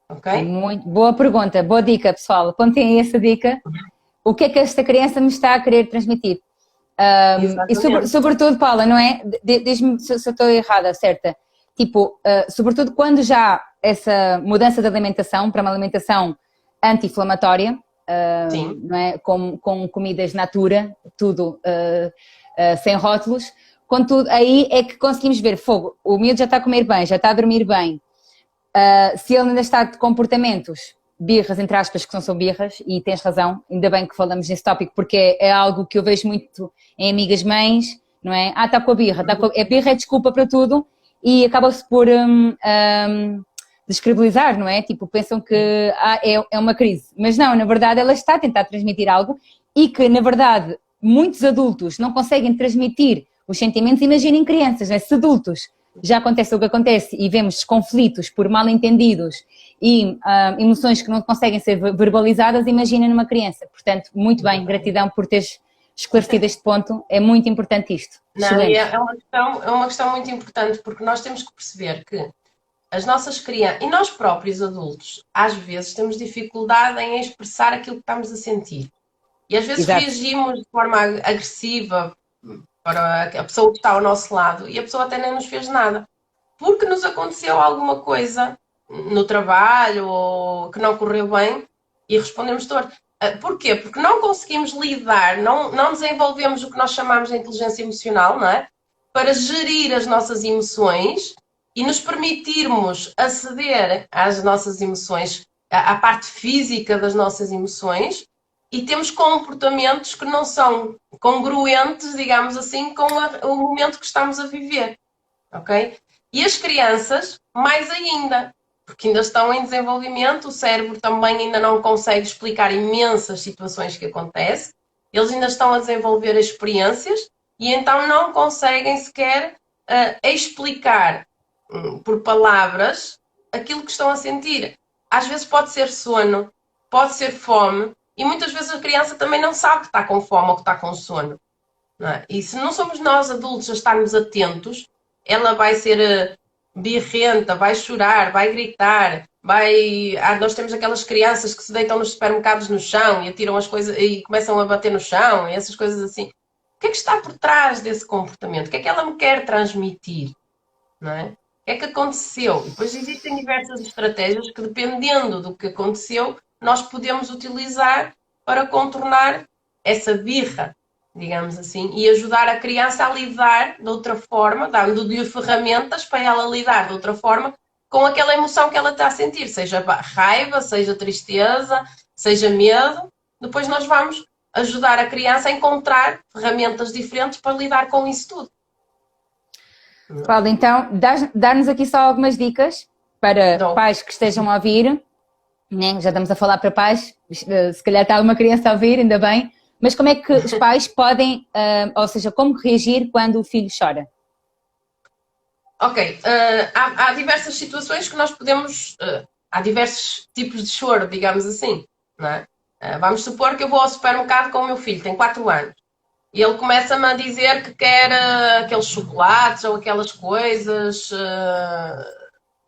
Speaker 2: Ok?
Speaker 1: Muito boa pergunta, boa dica, pessoal. Apontem essa dica. O que é que esta criança me está a querer transmitir? E sobretudo, Paula, não é? Diz-me se eu estou errada, certa? Tipo, sobretudo quando já essa mudança de alimentação para uma alimentação anti-inflamatória, não é? Com comidas natura, tudo sem rótulos, contudo, aí é que conseguimos ver, fogo, o miúdo já está a comer bem, já está a dormir bem, se ele ainda está de comportamentos, birras, entre aspas, que não são birras, e tens razão, ainda bem que falamos nesse tópico, porque é algo que eu vejo muito em amigas mães, não é? Está com a birra, birra é desculpa para tudo, e acaba-se por descredibilizar, não é? Tipo, pensam que é uma crise. Mas não, na verdade ela está a tentar transmitir algo e que, na verdade, muitos adultos não conseguem transmitir os sentimentos, imaginem crianças, né? Se adultos já acontece o que acontece e vemos conflitos por mal-entendidos e emoções que não conseguem ser verbalizadas, imaginem numa criança. Portanto, muito bem, gratidão por teres esclarecido este ponto, é muito importante isto.
Speaker 2: Não, e é uma questão muito importante, porque nós temos que perceber que as nossas crianças, e nós próprios adultos, às vezes temos dificuldade em expressar aquilo que estamos a sentir. E às vezes
Speaker 1: Exato.
Speaker 2: reagimos de forma agressiva para a pessoa que está ao nosso lado e a pessoa até nem nos fez nada. Porque nos aconteceu alguma coisa no trabalho ou que não correu bem e respondemos torto. Porquê? Porque não conseguimos lidar, não desenvolvemos o que nós chamamos de inteligência emocional, não é? Para gerir as nossas emoções e nos permitirmos aceder às nossas emoções, à parte física das nossas emoções, e temos comportamentos que não são congruentes, digamos assim, com o momento que estamos a viver, ok? E as crianças, mais ainda, porque ainda estão em desenvolvimento, o cérebro também ainda não consegue explicar imensas situações que acontecem, eles ainda estão a desenvolver experiências e então não conseguem sequer explicar por palavras aquilo que estão a sentir. Às vezes pode ser sono, pode ser fome, e muitas vezes a criança também não sabe que está com fome ou que está com sono. Não é? E se não somos nós adultos a estarmos atentos, ela vai ser birrenta, vai chorar, vai gritar, nós temos aquelas crianças que se deitam nos supermercados no chão e atiram as coisas e começam a bater no chão e essas coisas assim. O que é que está por trás desse comportamento? O que é que ela me quer transmitir? Não é? O que é que aconteceu? E depois existem diversas estratégias que, dependendo do que aconteceu, nós podemos utilizar para contornar essa birra, digamos assim, e ajudar a criança a lidar de outra forma, dando-lhe ferramentas para ela lidar de outra forma com aquela emoção que ela está a sentir, seja raiva, seja tristeza, seja medo. Depois nós vamos ajudar a criança a encontrar ferramentas diferentes para lidar com isso tudo.
Speaker 1: Paulo, então, dá-nos aqui só algumas dicas para pais que estejam a ouvir, né? Já estamos a falar para pais, se calhar está alguma criança a ouvir, ainda bem, mas como é que os pais podem, ou seja, como reagir quando o filho chora?
Speaker 2: Ok, há diversas situações que nós podemos, há diversos tipos de choro, digamos assim, não é? Vamos supor que eu vou ao supermercado com o meu filho, tem 4 anos, e ele começa-me a dizer que quer aqueles chocolates ou aquelas coisas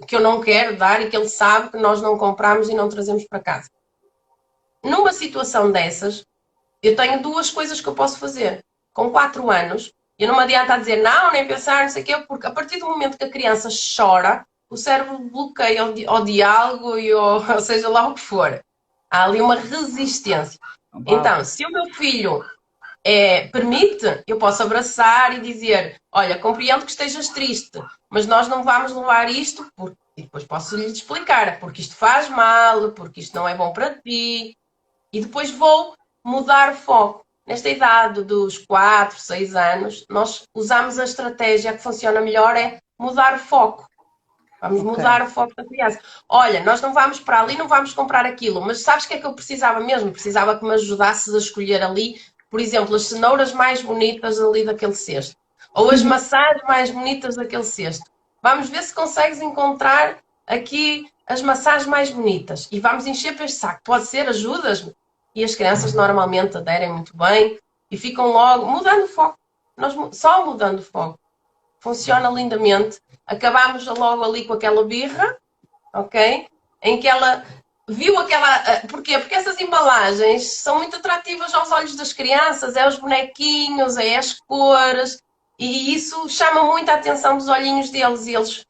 Speaker 2: que eu não quero dar e que ele sabe que nós não compramos e não trazemos para casa. Numa situação dessas, eu tenho 2 coisas que eu posso fazer. Com 4 anos, eu não me adianta dizer não, nem pensar, não sei o quê, porque a partir do momento que a criança chora, o cérebro bloqueia o diálogo e ou seja lá o que for. Há ali uma resistência. Uau. Então, se o meu filho permite, eu posso abraçar e dizer, olha, compreendo que estejas triste, mas nós não vamos levar isto, e depois posso lhe explicar, porque isto faz mal, porque isto não é bom para ti, e depois vou mudar o foco. Nesta idade dos 4, 6 anos, nós usamos a estratégia que funciona melhor, é mudar o foco. Vamos mudar o foco da criança. Olha, nós não vamos para ali, não vamos comprar aquilo, mas sabes o que é que eu precisava mesmo? Precisava que me ajudasses a escolher ali, por exemplo, as cenouras mais bonitas ali daquele cesto. Ou as maçãs mais bonitas daquele cesto. Vamos ver se consegues encontrar aqui as maçãs mais bonitas. E vamos encher para este saco. Pode ser, ajudas-me? E as crianças normalmente aderem muito bem e ficam logo mudando o foco. Só mudando o foco. Funciona lindamente. Acabámos logo ali com aquela birra, ok? Em que ela viu aquela... Porquê? Porque essas embalagens são muito atrativas aos olhos das crianças, é os bonequinhos, é as cores, e isso chama muito a atenção dos olhinhos deles, e eles...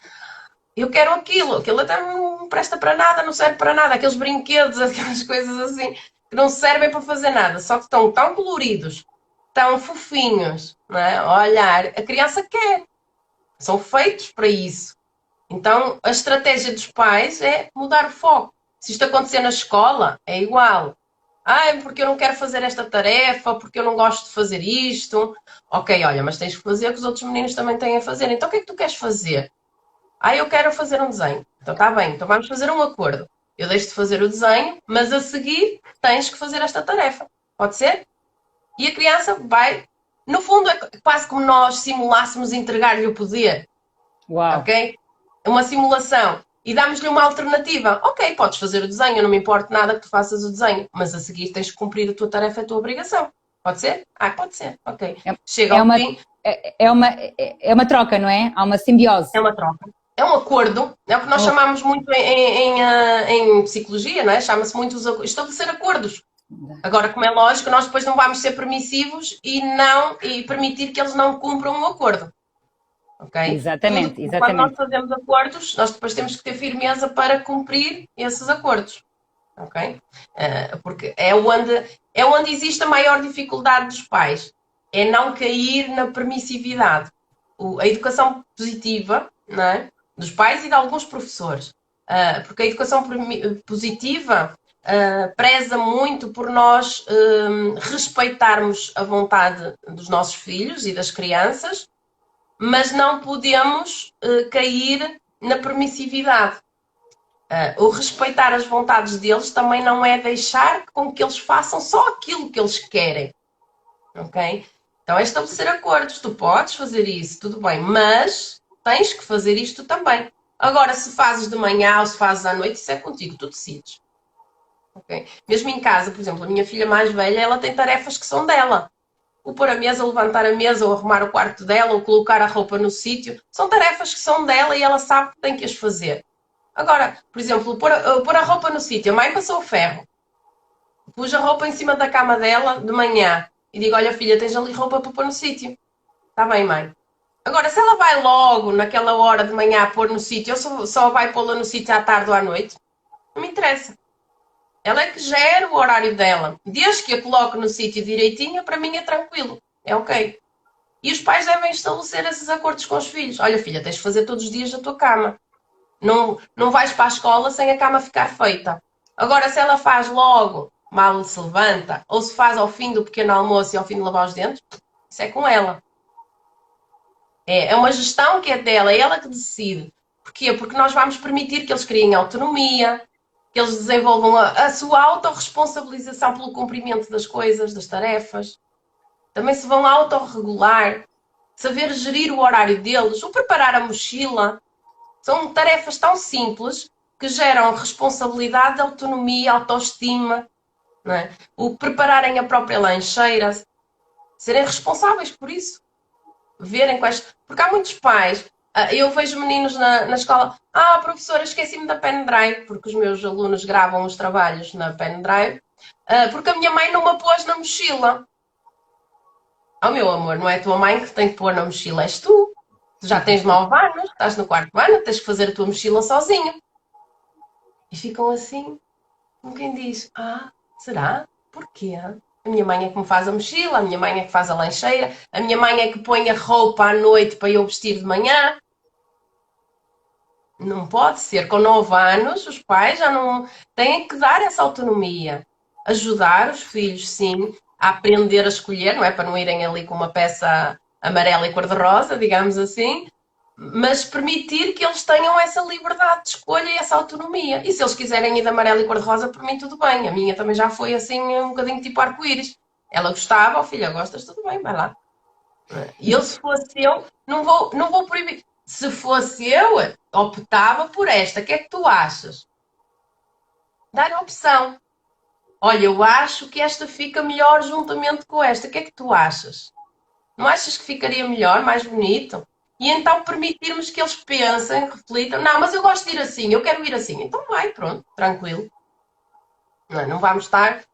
Speaker 2: Eu quero aquilo até não presta para nada, não serve para nada, aqueles brinquedos, aquelas coisas assim, que não servem para fazer nada, só que estão tão coloridos, tão fofinhos, não é? A olhar, a criança quer. São feitos para isso. Então, a estratégia dos pais é mudar o foco. Se isto acontecer na escola, é igual. Porque eu não quero fazer esta tarefa, porque eu não gosto de fazer isto. Ok, olha, mas tens que fazer o que os outros meninos também têm a fazer. Então, o que é que tu queres fazer? Eu quero fazer um desenho. Então, está bem. Então, vamos fazer um acordo. Eu deixo de fazer o desenho, mas a seguir tens que fazer esta tarefa. Pode ser? E a criança vai, no fundo, é quase como nós simulássemos entregar-lhe o poder,
Speaker 1: Uau!
Speaker 2: ok? É uma simulação. E damos-lhe uma alternativa. Ok, podes fazer o desenho, eu não me importo nada que tu faças o desenho, mas a seguir tens que cumprir a tua tarefa, a tua obrigação. Pode ser? Ah, pode ser. Ok.
Speaker 1: É,
Speaker 2: Chega
Speaker 1: é
Speaker 2: ao
Speaker 1: uma,
Speaker 2: fim,
Speaker 1: é uma troca, não é? Há uma simbiose.
Speaker 2: é uma troca. É um acordo, é o que nós
Speaker 1: É uma-
Speaker 2: chamamos muito em psicologia, não é? Chama-se muito estabelecer acordos. Agora, como é lógico, nós depois não vamos ser permissivos e permitir que eles não cumpram o acordo. Ok?
Speaker 1: Exatamente,
Speaker 2: Quando nós
Speaker 1: exatamente.
Speaker 2: fazemos acordos, nós depois temos que ter firmeza para cumprir esses acordos. Ok? Porque é onde existe a maior dificuldade dos pais. É não cair na permissividade. A educação positiva, não é? Dos pais e de alguns professores. Porque a educação positiva preza muito por nós respeitarmos a vontade dos nossos filhos e das crianças, mas não podemos cair na permissividade. O respeitar as vontades deles também não é deixar com que eles façam só aquilo que eles querem. Ok? Então é estabelecer acordos. Tu podes fazer isso, tudo bem, mas tens que fazer isto também. Agora, se fazes de manhã ou se fazes à noite, isso é contigo, tu decides. Okay? Mesmo em casa, por exemplo, a minha filha mais velha, ela tem tarefas que são dela. O pôr a mesa, levantar a mesa, ou arrumar o quarto dela, ou colocar a roupa no sítio, são tarefas que são dela e ela sabe que tem que as fazer. Agora, por exemplo, pôr a roupa no sítio, a mãe passou o ferro, pus a roupa em cima da cama dela de manhã e digo: olha, filha, tens ali roupa para pôr no sítio. Está bem, mãe. Agora, se ela vai logo, naquela hora de manhã, pôr no sítio, ou só vai pô-la no sítio à tarde ou à noite, não me interessa. Ela é que gera o horário dela. Desde que a coloque no sítio direitinho, para mim é tranquilo. É ok. E os pais devem estabelecer esses acordos com os filhos. Olha, filha, tens de fazer todos os dias a tua cama. Não vais para a escola sem a cama ficar feita. Agora, se ela faz logo, mal se levanta, ou se faz ao fim do pequeno almoço e ao fim de lavar os dentes, isso é com ela. É uma gestão que é dela, é ela que decide. Porquê? Porque nós vamos permitir que eles criem autonomia, que eles desenvolvam a sua autorresponsabilização pelo cumprimento das coisas, das tarefas. Também se vão autorregular, saber gerir o horário deles, ou preparar a mochila. São tarefas tão simples que geram responsabilidade, autonomia, autoestima. Não é? O prepararem a própria lancheira, serem responsáveis por isso. Verem quais. Porque há muitos pais. Eu vejo meninos na escola. Professora, esqueci-me da pen drive, porque os meus alunos gravam os trabalhos na pen drive, porque a minha mãe não me pôs na mochila. Meu amor, não é a tua mãe que tem que pôr na mochila, és tu. Tu já tens 9 anos, estás no quarto ano, tens que fazer a tua mochila sozinho. E ficam assim, como quem diz: será? Porquê? A minha mãe é que me faz a mochila, a minha mãe é que faz a lancheira, a minha mãe é que põe a roupa à noite para eu vestir de manhã. Não pode ser. Com 9 anos, os pais já não têm que dar essa autonomia. Ajudar os filhos, sim, a aprender a escolher, não é? Para não irem ali com uma peça amarela e cor-de-rosa, digamos assim, mas permitir que eles tenham essa liberdade de escolha e essa autonomia. E se eles quiserem ir de amarelo e cor-de-rosa, por mim tudo bem. A minha também já foi assim, um bocadinho tipo arco-íris. Ela gostava, filha, gostas, tudo bem, vai lá. E eu, se fosse eu, não vou proibir. Se fosse eu, optava por esta. O que é que tu achas? Dar a opção. Olha, eu acho que esta fica melhor juntamente com esta. O que é que tu achas? Não achas que ficaria melhor, mais bonito? E então permitirmos que eles pensem, reflitam. Não, mas eu gosto de ir assim, eu quero ir assim. Então vai, pronto, tranquilo. Não vamos estar.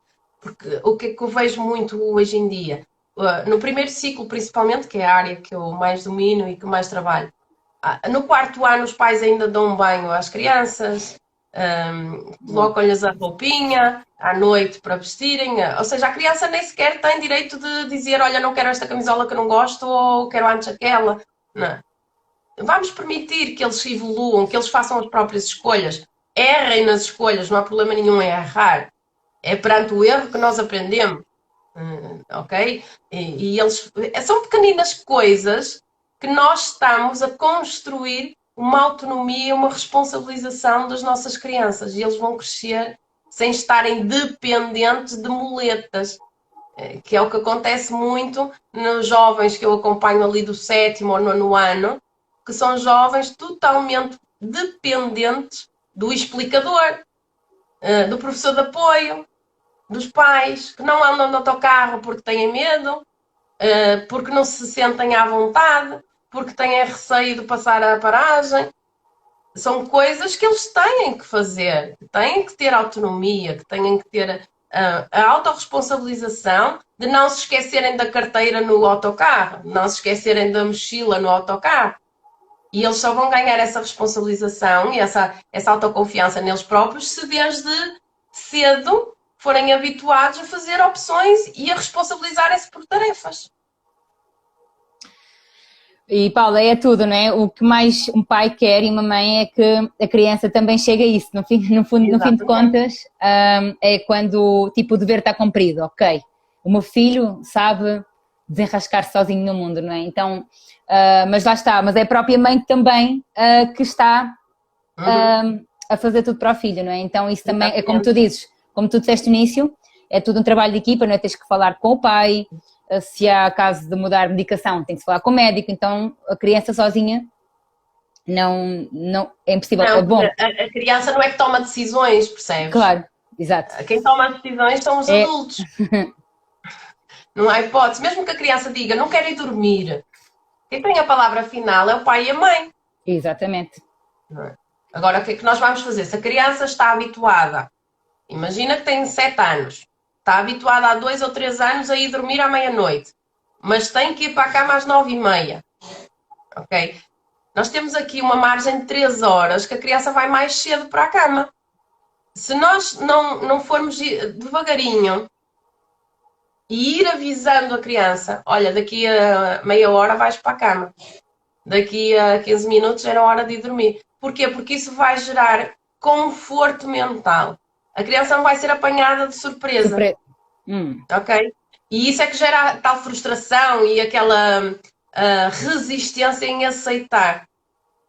Speaker 2: Porque o que é que eu vejo muito hoje em dia? No primeiro ciclo, principalmente, que é a área que eu mais domino e que mais trabalho, no quarto ano, os pais ainda dão um banho às crianças, colocam-lhes a roupinha à noite para vestirem. Ou seja, a criança nem sequer tem direito de dizer: olha, não quero esta camisola que eu não gosto, ou quero antes aquela. Não. Vamos permitir que eles evoluam, que eles façam as próprias escolhas. Errem nas escolhas, não há problema nenhum em errar. É perante o erro que nós aprendemos. Ok? E eles são pequeninas coisas que nós estamos a construir uma autonomia, uma responsabilização das nossas crianças, e eles vão crescer sem estarem dependentes de muletas. que é o que acontece muito nos jovens que eu acompanho ali do 7º ou 9º ano, que são jovens totalmente dependentes do explicador, do professor de apoio, dos pais, que não andam no autocarro porque têm medo, porque não se sentem à vontade, porque têm receio de passar a paragem. São coisas que eles têm que fazer, que têm que ter autonomia, que têm que ter a autorresponsabilização de não se esquecerem da carteira no autocarro, não se esquecerem da mochila no autocarro. E eles só vão ganhar essa responsabilização e essa autoconfiança neles próprios se desde cedo forem habituados a fazer opções e a responsabilizarem-se por tarefas.
Speaker 1: E Paula, é tudo, não é? O que mais um pai quer e uma mãe é que a criança também chegue a isso. No fim de contas, é quando tipo, o dever está cumprido. Ok, o meu filho sabe desenrascar-se sozinho no mundo, não é? Então, mas lá está, mas é a própria mãe também que está a fazer tudo para o filho, não é? Então isso também é como tu dizes, como tu disseste no início, é tudo um trabalho de equipa, não é? Tens que falar com o pai, se há caso de mudar medicação, tem que se falar com o médico, então a criança sozinha não é impossível.
Speaker 2: Não,
Speaker 1: É bom.
Speaker 2: A criança não é que toma decisões, percebes?
Speaker 1: Claro, exato.
Speaker 2: Quem toma as decisões são os adultos. Não há hipótese. Mesmo que a criança diga, não quero ir dormir, quem tem a palavra final é o pai e a mãe.
Speaker 1: Exatamente.
Speaker 2: Agora, o que é que nós vamos fazer? Se a criança está habituada, imagina que tem 7 anos, está habituada há 2 ou 3 anos a ir dormir à meia-noite, mas tem que ir para a cama às 9h30. Ok? Nós temos aqui uma margem de 3 horas que a criança vai mais cedo para a cama. Se nós não formos devagarinho e ir avisando a criança, olha, daqui a meia hora vais para a cama, daqui a 15 minutos era hora de ir dormir. Porquê? Porque isso vai gerar conforto mental. A criança não vai ser apanhada de surpresa. Ok? E isso é que gera tal frustração e aquela resistência em aceitar.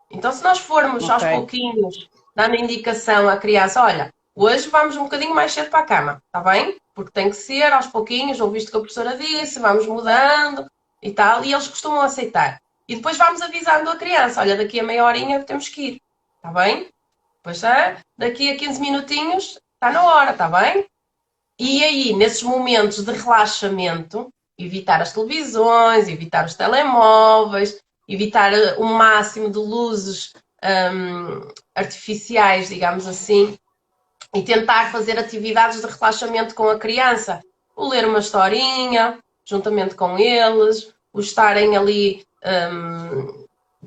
Speaker 2: Então, se nós formos aos pouquinhos, dando indicação à criança, olha, hoje vamos um bocadinho mais cedo para a cama, está bem? Porque tem que ser aos pouquinhos, ouviste o que a professora disse, vamos mudando e tal, e eles costumam aceitar. E depois vamos avisando a criança, olha, daqui a meia horinha temos que ir, está bem? Depois, daqui a 15 minutinhos, está na hora, está bem? E aí, nesses momentos de relaxamento, evitar as televisões, evitar os telemóveis, evitar o máximo de luzes artificiais, digamos assim, e tentar fazer atividades de relaxamento com a criança. O ler uma historinha, juntamente com eles, o estarem ali,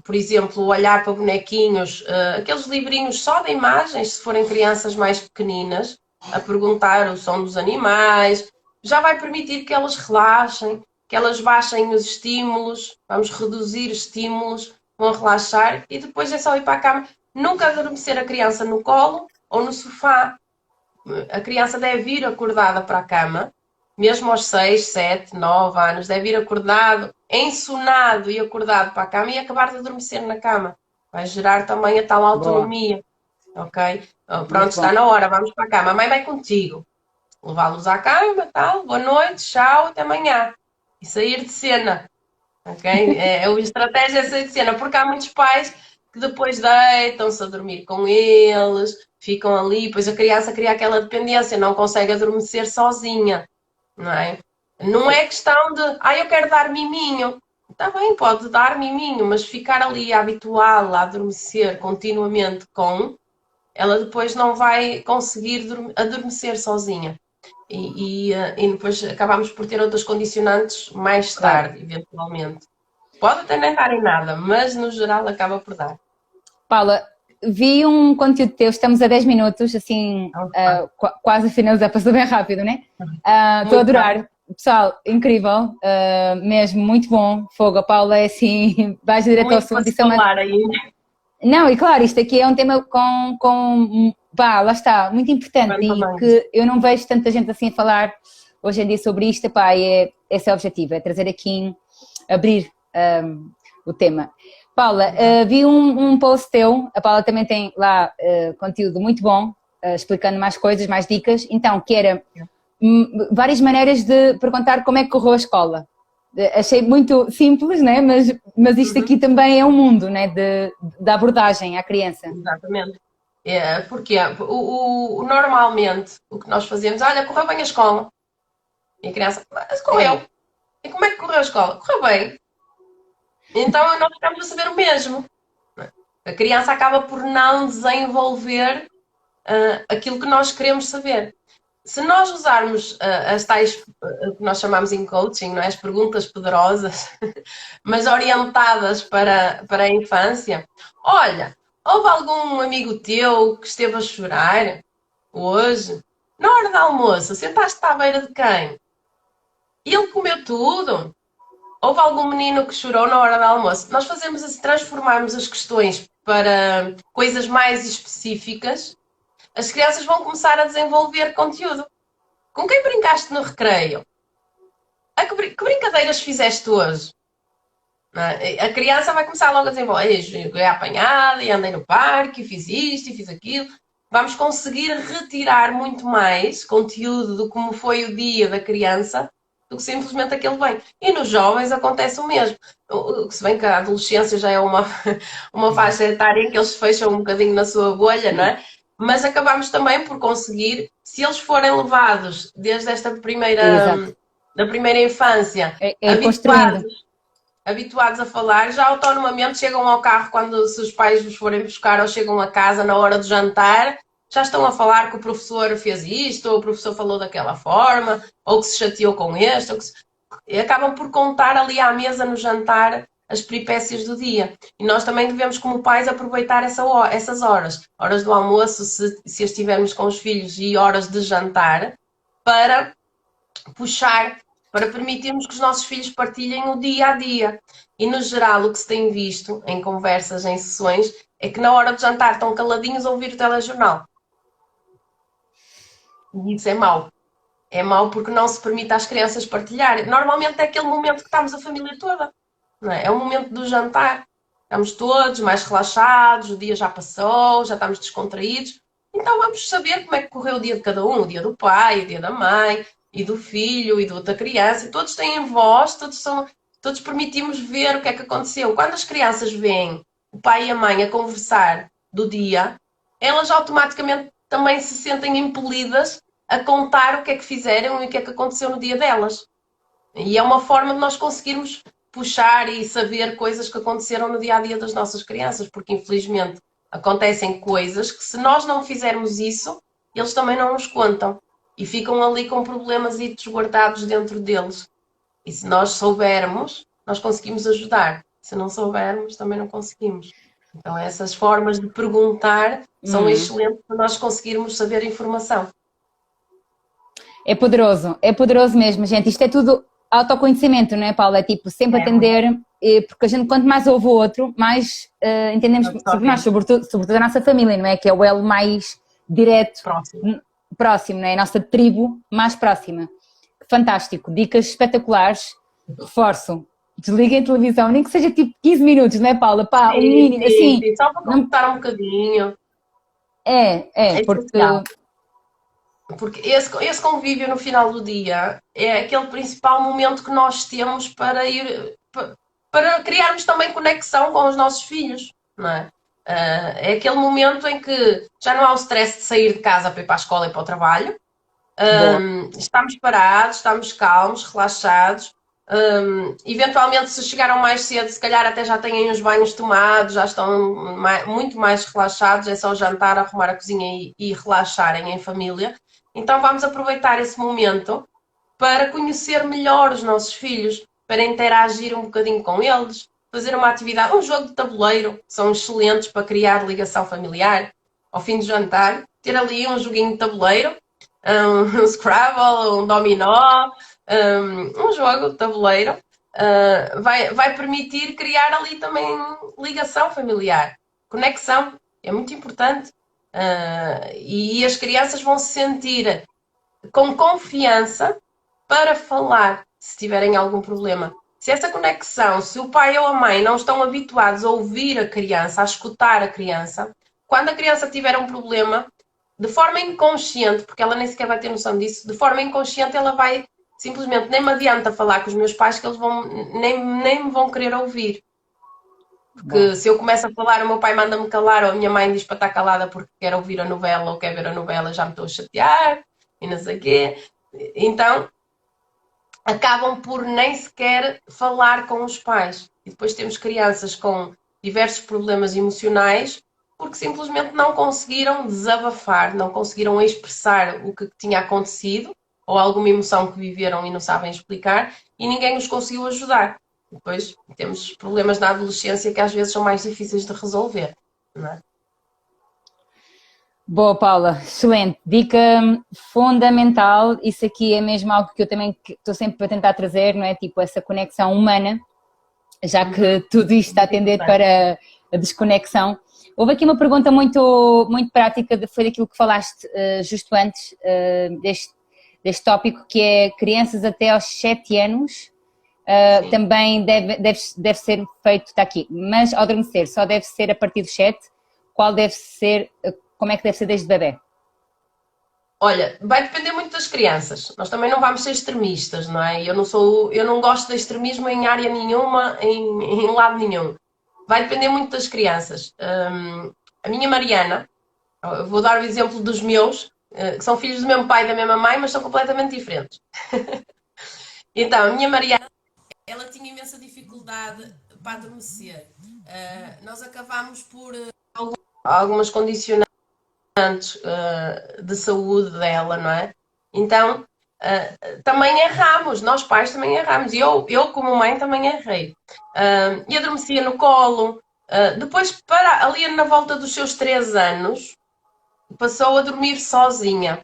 Speaker 2: por exemplo, olhar para bonequinhos, aqueles livrinhos só de imagens, se forem crianças mais pequeninas, a perguntar o som dos animais, já vai permitir que elas relaxem, que elas baixem os estímulos, vamos reduzir estímulos, vão relaxar e depois é só ir para a cama. Nunca adormecer a criança no colo ou no sofá. A criança deve ir acordada para a cama, mesmo aos 6, 7, 9 anos, deve ir acordado, ensonado e acordado para a cama e acabar de adormecer na cama. Vai gerar também a tal autonomia. Ok? Pronto, está na hora, vamos para a cama. A mãe vai contigo. Levá-los à cama, tal, boa noite, tchau, até amanhã. E sair de cena. Ok? A estratégia é sair de cena, porque há muitos pais que depois deitam-se a dormir com eles, ficam ali, pois a criança cria aquela dependência, não consegue adormecer sozinha, não é? Não é questão de, eu quero dar miminho. Está bem, pode dar miminho, mas ficar ali a habituá-la a adormecer continuamente ela depois não vai conseguir adormecer sozinha. E depois acabamos por ter outras condicionantes mais tarde, eventualmente. Pode até nem dar em nada, mas no geral acaba por dar.
Speaker 1: Paula, vi um conteúdo teu, estamos a 10 minutos, assim, quase a finalizar, passou bem rápido, né? Estou a adorar. Pessoal, incrível, mesmo, muito bom. Fogo, a Paula é assim, vais direto ao assunto. Não, e claro, isto aqui é um tema lá está, muito importante e que eu não vejo tanta gente assim a falar hoje em dia sobre isto, esse é o objetivo, é trazer aqui, abrir o tema. Paula, vi um post teu, a Paula também tem lá conteúdo muito bom, explicando mais coisas, mais dicas, então que era várias maneiras de perguntar como é que correu a escola. Achei muito simples, né? Mas isto aqui também é um mundo, né? Da abordagem à criança.
Speaker 2: Exatamente. Porque normalmente o que nós fazemos, olha, correu bem a escola. E a criança, mas correu. E como é que correu a escola? Correu bem. Então nós ficamos a saber o mesmo. A criança acaba por não desenvolver aquilo que nós queremos saber. Se nós usarmos as tais que nós chamamos em coaching, não é? As perguntas poderosas, mas orientadas para a infância, olha, houve algum amigo teu que esteve a chorar hoje? Na hora do almoço, sentaste à beira de quem? E ele comeu tudo? Houve algum menino que chorou na hora do almoço? Nós fazemos assim, transformarmos as questões para coisas mais específicas, as crianças vão começar a desenvolver conteúdo. Com quem brincaste no recreio? Que brincadeiras fizeste hoje? A criança vai começar logo a desenvolver. Joguei à apanhada, e andei no parque, e fiz isto, e fiz aquilo. Vamos conseguir retirar muito mais conteúdo do como foi o dia da criança do que simplesmente aquele bem. E nos jovens acontece o mesmo. Se bem que a adolescência já é uma faixa etária em que eles se fecham um bocadinho na sua bolha, não é? Mas acabamos também por conseguir, se eles forem levados desde esta
Speaker 1: Exato.
Speaker 2: da primeira infância,
Speaker 1: Construindo.
Speaker 2: habituados a falar, já autonomamente chegam ao carro quando se os pais os forem buscar ou chegam a casa na hora do jantar, já estão a falar que o professor fez isto, ou o professor falou daquela forma, ou que se chateou com este, e acabam por contar ali à mesa no jantar as peripécias do dia. E nós também devemos, como pais, aproveitar essas horas do almoço, se estivermos com os filhos, e horas de jantar, para puxar, para permitirmos que os nossos filhos partilhem o dia a dia. E no geral, o que se tem visto em conversas, em sessões, é que na hora de jantar estão caladinhos a ouvir o telejornal. E isso é mau. É mau porque não se permite às crianças partilhar. Normalmente é aquele momento que estamos a família toda. Não é? É o momento do jantar. Estamos todos mais relaxados, o dia já passou, já estamos descontraídos. Então vamos saber como é que correu o dia de cada um, o dia do pai, o dia da mãe, e do filho, e da outra criança. E todos têm voz, todos permitimos ver o que é que aconteceu. Quando as crianças veem o pai e a mãe a conversar do dia, elas automaticamente também se sentem impelidas a contar o que é que fizeram e o que é que aconteceu no dia delas. E é uma forma de nós conseguirmos puxar e saber coisas que aconteceram no dia a dia das nossas crianças, porque infelizmente acontecem coisas que, se nós não fizermos isso, eles também não nos contam e ficam ali com problemas guardados dentro deles. E se nós soubermos, nós conseguimos ajudar. Se não soubermos, também não conseguimos. Então essas formas de perguntar são excelentes para nós conseguirmos saber a informação.
Speaker 1: É poderoso mesmo, gente. Isto é tudo autoconhecimento, não é, Paula? É tipo, sempre atender, porque a gente, quanto mais ouve o outro, mais entendemos sobre nós, sobretudo a nossa família, não é? Que é o elo mais direto, próximo, não é? A nossa tribo mais próxima. Fantástico, dicas espetaculares. Reforço, desliguem a televisão, nem que seja tipo 15 minutos, não é, Paula? Pá, um mínimo, assim.
Speaker 2: Sim, só para contar um bocadinho. Porque esse convívio no final do dia é aquele principal momento que nós temos para criarmos também conexão com os nossos filhos, não é? É aquele momento em que já não há o stress de sair de casa para ir para a escola e para o trabalho. Estamos parados, estamos calmos, relaxados. Eventualmente, se chegaram mais cedo, se calhar até já têm os banhos tomados, já estão muito mais relaxados, é só jantar, arrumar a cozinha e relaxarem em família. Então vamos aproveitar esse momento para conhecer melhor os nossos filhos, para interagir um bocadinho com eles, fazer uma atividade, um jogo de tabuleiro, são excelentes para criar ligação familiar. Ao fim do jantar, ter ali um joguinho de tabuleiro, um Scrabble, um dominó, um jogo de tabuleiro, vai permitir criar ali também ligação familiar. Conexão é muito importante. E as crianças vão se sentir com confiança para falar se tiverem algum problema. Se essa conexão, se o pai ou a mãe não estão habituados a ouvir a criança, a escutar a criança, quando a criança tiver um problema, de forma inconsciente, porque ela nem sequer vai ter noção disso, de forma inconsciente ela vai simplesmente, nem me adianta falar com os meus pais que eles nem me vão querer ouvir.
Speaker 1: Bom.
Speaker 2: Porque se eu começo a falar, o meu pai manda-me calar, ou a minha mãe diz para estar calada porque quer ouvir a novela ou quer ver a novela, já me estou a chatear e não sei o quê. Então, acabam por nem sequer falar com os pais. E depois temos crianças com diversos problemas emocionais porque simplesmente não conseguiram desabafar, não conseguiram expressar o que tinha acontecido ou alguma emoção que viveram e não sabem explicar e ninguém os conseguiu ajudar. Depois temos problemas na adolescência que às vezes são mais difíceis de resolver, não é?
Speaker 1: Boa, Paula, excelente. Dica fundamental. Isso aqui é mesmo algo que eu também estou sempre a tentar trazer, não é? Tipo, essa conexão humana, já que tudo isto está a tender para a desconexão. Houve aqui uma pergunta muito prática, foi daquilo que falaste justo antes deste tópico, que é crianças até aos 7 anos. Também deve ser feito, está aqui, mas ao adormecer só deve ser a partir dos 7. Qual deve ser, como é que deve ser desde bebê?
Speaker 2: Olha, vai depender muito das crianças. Nós também não vamos ser extremistas, não é? Eu não gosto de extremismo em área nenhuma, em lado nenhum. Vai depender muito das crianças. A minha Mariana, eu vou dar o exemplo dos meus, que são filhos do mesmo pai e da mesma mãe, mas são completamente diferentes. Então, a minha Mariana, ela tinha imensa dificuldade para adormecer. Nós acabámos por algumas condicionantes de saúde dela, não é? Então, também erramos, nós pais também erramos, e eu como mãe também errei. E adormecia no colo. Depois, para ali na volta dos seus 3 anos, passou a dormir sozinha.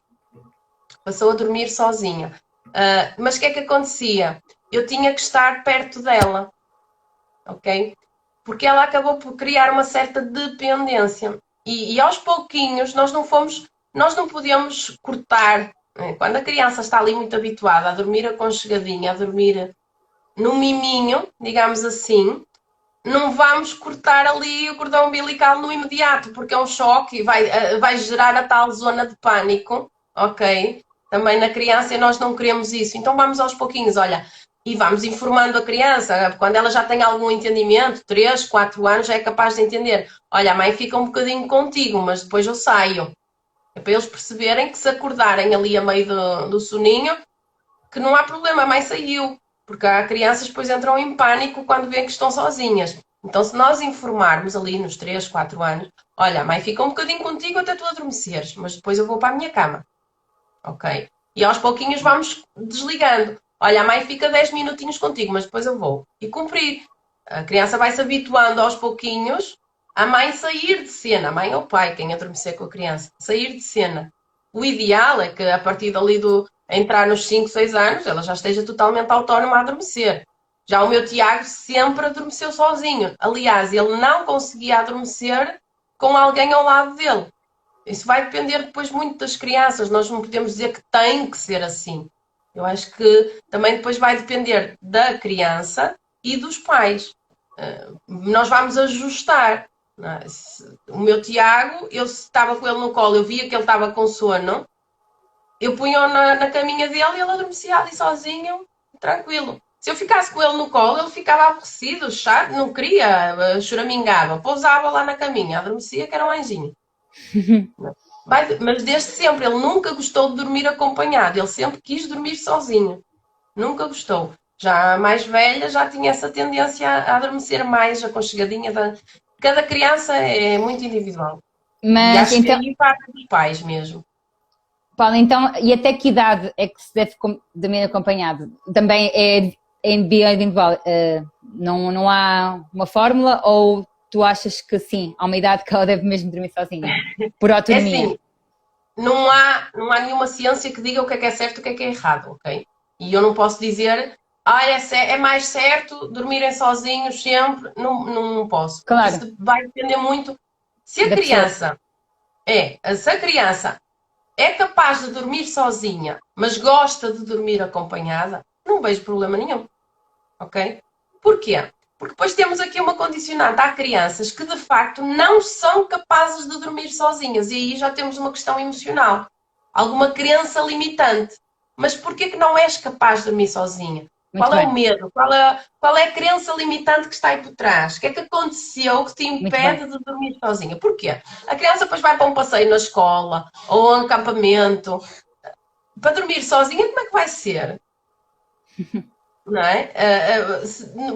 Speaker 2: Passou a dormir sozinha. Mas o que é que acontecia? Eu tinha que estar perto dela, ok? Porque ela acabou por criar uma certa dependência. E aos pouquinhos nós não podemos cortar. Quando a criança está ali muito habituada a dormir aconchegadinha, a dormir no miminho, digamos assim, não vamos cortar ali o cordão umbilical no imediato, porque é um choque e vai gerar a tal zona de pânico, ok? Também na criança e nós não queremos isso. Então vamos aos pouquinhos, olha, e vamos informando a criança, quando ela já tem algum entendimento, 3, 4 anos, já é capaz de entender. Olha, a mãe fica um bocadinho contigo, mas depois eu saio. É para eles perceberem que se acordarem ali a meio do soninho, que não há problema, a mãe saiu. Porque há crianças que depois entram em pânico quando veem que estão sozinhas. Então, se nós informarmos ali nos 3, 4 anos, olha, a mãe fica um bocadinho contigo até tu adormeceres, mas depois eu vou para a minha cama. Ok? E aos pouquinhos vamos desligando. Olha, a mãe fica 10 minutinhos contigo, mas depois eu vou. E cumprir. A criança vai se habituando aos pouquinhos a mãe sair de cena. A mãe ou o pai, quem adormecer com a criança. Sair de cena. O ideal é que a partir dali entrar nos 5, 6 anos, ela já esteja totalmente autónoma a adormecer. Já o meu Tiago sempre adormeceu sozinho. Aliás, ele não conseguia adormecer com alguém ao lado dele. Isso vai depender depois muito das crianças. Nós não podemos dizer que tem que ser assim. Eu acho que também depois vai depender da criança e dos pais. Nós vamos ajustar. O meu Tiago, eu estava com ele no colo, eu via que ele estava com sono, eu punha-o na caminha dele e ele adormecia ali sozinho, tranquilo. Se eu ficasse com ele no colo, ele ficava aborrecido, chato, não queria, choramingava, pousava lá na caminha, adormecia que era um anjinho. Mas desde sempre, ele nunca gostou de dormir acompanhado, ele sempre quis dormir sozinho, nunca gostou. Já mais velha, já tinha essa tendência a adormecer mais aconchegadinha. Cada criança é muito individual. E
Speaker 1: Mas
Speaker 2: acho que
Speaker 1: então,
Speaker 2: aí parte dos pais mesmo.
Speaker 1: Paulo, então, e até que idade é que se deve dormir acompanhado? Também é individual, não há uma fórmula ou tu achas que sim, há uma idade que ela deve mesmo dormir sozinha, por
Speaker 2: É
Speaker 1: autonomia?
Speaker 2: assim, não há nenhuma ciência que diga o que é certo e o que é errado, ok? E eu não posso dizer, é mais certo dormirem sozinhos sempre, não posso. Porque
Speaker 1: Claro,
Speaker 2: isso vai depender muito. Se a
Speaker 1: da pessoa.
Speaker 2: criança se a criança é capaz de dormir sozinha, mas gosta de dormir acompanhada, não vejo problema nenhum, ok? Porquê? Porque depois temos aqui uma condicionante. Há crianças que de facto não são capazes de dormir sozinhas e aí já temos uma questão emocional. Alguma crença limitante. Mas porquê que não és capaz de dormir sozinha?
Speaker 1: Muito
Speaker 2: Qual é o
Speaker 1: bem,
Speaker 2: medo? Qual é a crença limitante que está aí por trás? O que é que aconteceu que te
Speaker 1: muito bem.
Speaker 2: impede de dormir sozinha? Porquê? A criança depois vai para um passeio na escola ou a um acampamento. Para dormir sozinha, como é que vai ser? Não é?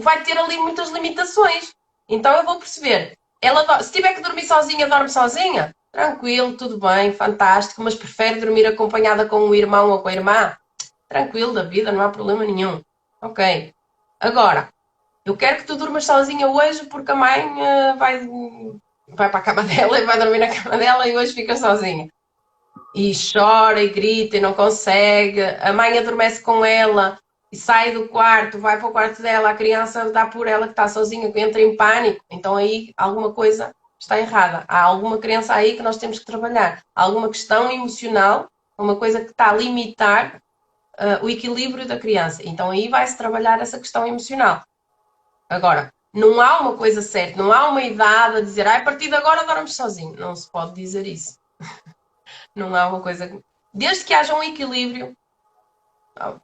Speaker 2: Vai ter ali muitas limitações. Então eu vou perceber. Ela, se tiver que dormir sozinha, dorme sozinha? Tranquilo, tudo bem, fantástico, mas prefere dormir acompanhada com o irmão ou com a irmã? Tranquilo da vida, não há problema nenhum. Ok. Agora, eu quero que tu durmas sozinha hoje porque a mãe vai para a cama dela e vai dormir na cama dela e hoje fica sozinha. E chora e grita e não consegue. A mãe adormece com ela e sai do quarto, vai para o quarto dela, a criança dá por ela que está sozinha, que entra em pânico. Então aí alguma coisa está errada. Há alguma crença aí que nós temos que trabalhar. Há alguma questão emocional, uma coisa que está a limitar o equilíbrio da criança. Então aí vai-se trabalhar essa questão emocional. Agora, não há uma coisa certa, não há uma idade a dizer, a partir de agora dormes sozinho. Não se pode dizer isso. Não há uma coisa. Desde que haja um equilíbrio,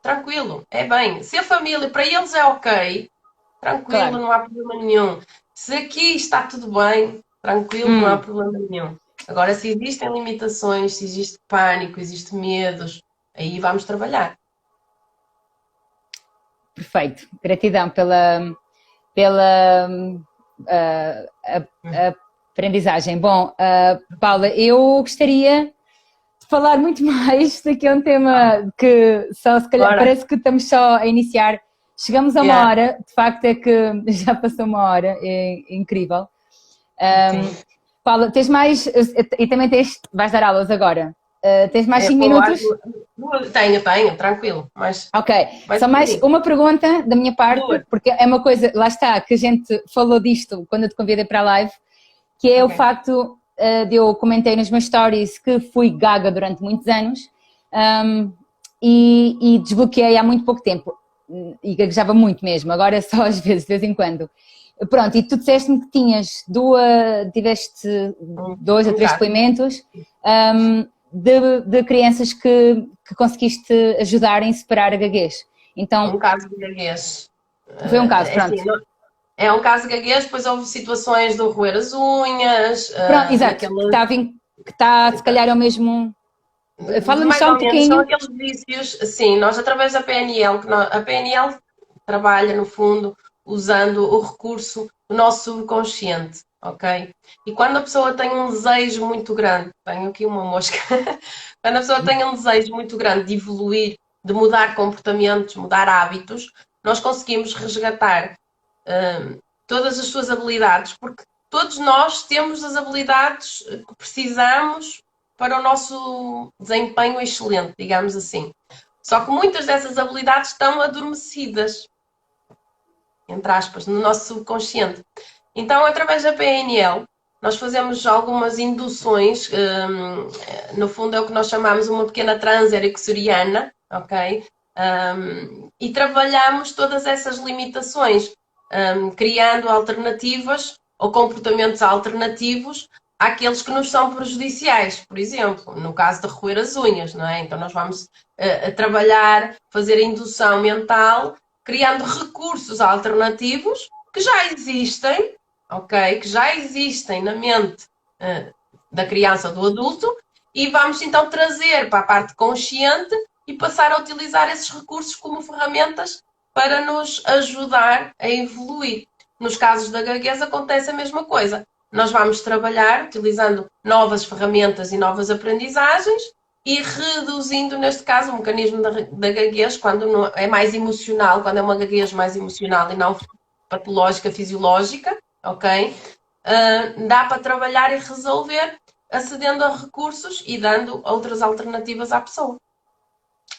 Speaker 2: tranquilo, é bem. Se a família para eles é ok, tranquilo,
Speaker 1: Claro.
Speaker 2: não há problema nenhum. Se aqui está tudo bem, tranquilo, não há problema nenhum. Agora, se existem limitações, se existe pânico, existe medos, aí vamos trabalhar.
Speaker 1: Perfeito. Gratidão pela aprendizagem. Bom, Paula, eu gostaria de falar muito mais daqui a um tema que só se calhar parece que estamos só a iniciar. Chegamos a uma hora, de facto é que já passou uma hora, é incrível. Paula, tens mais, e também vais dar aulas agora. Tens mais 5 minutos?
Speaker 2: Tenho, tranquilo.
Speaker 1: Ok, só mais uma pergunta da minha parte, porque é uma coisa, lá está, que a gente falou disto quando eu te convidei para a live, que é o facto de eu comentei nos meus stories que fui gaga durante muitos anos e desbloqueei há muito pouco tempo, e gaguejava muito mesmo, agora só às vezes, de vez em quando. Pronto, e tu disseste-me que tiveste 2 ou 3 depoimentos de crianças que conseguiste ajudar em superar a gaguez. Então,
Speaker 2: um caso de gaguez.
Speaker 1: Foi um caso, pronto.
Speaker 2: Assim, é um caso de gaguez, depois houve situações de roer as unhas.
Speaker 1: Pronto, exato, que está, se calhar é o mesmo... Fala-me só um pouquinho.
Speaker 2: São aqueles vícios, sim, nós através da PNL, a PNL trabalha no fundo usando o recurso do nosso subconsciente, ok? E quando a pessoa tem um desejo muito grande, tenho aqui uma mosca, quando a pessoa tem um desejo muito grande de evoluir, de mudar comportamentos, mudar hábitos, nós conseguimos resgatar todas as suas habilidades, porque todos nós temos as habilidades que precisamos para o nosso desempenho excelente, digamos assim. Só que muitas dessas habilidades estão adormecidas, entre aspas, no nosso subconsciente. Então, através da PNL, nós fazemos algumas induções, no fundo é o que nós chamamos uma pequena transe ericksoniana, ok? E trabalhamos todas essas limitações, criando alternativas ou comportamentos alternativos àqueles que nos são prejudiciais, por exemplo, no caso de roer as unhas, não é? Então nós vamos trabalhar, fazer a indução mental, criando recursos alternativos que já existem, ok? Que já existem na mente da criança ou do adulto e vamos então trazer para a parte consciente e passar a utilizar esses recursos como ferramentas para nos ajudar a evoluir. Nos casos da gaguez acontece a mesma coisa. Nós vamos trabalhar utilizando novas ferramentas e novas aprendizagens e reduzindo, neste caso, o mecanismo da gaguez, quando é mais emocional, quando é uma gaguez mais emocional e não patológica, fisiológica, ok? Dá para trabalhar e resolver acedendo a recursos e dando outras alternativas à pessoa.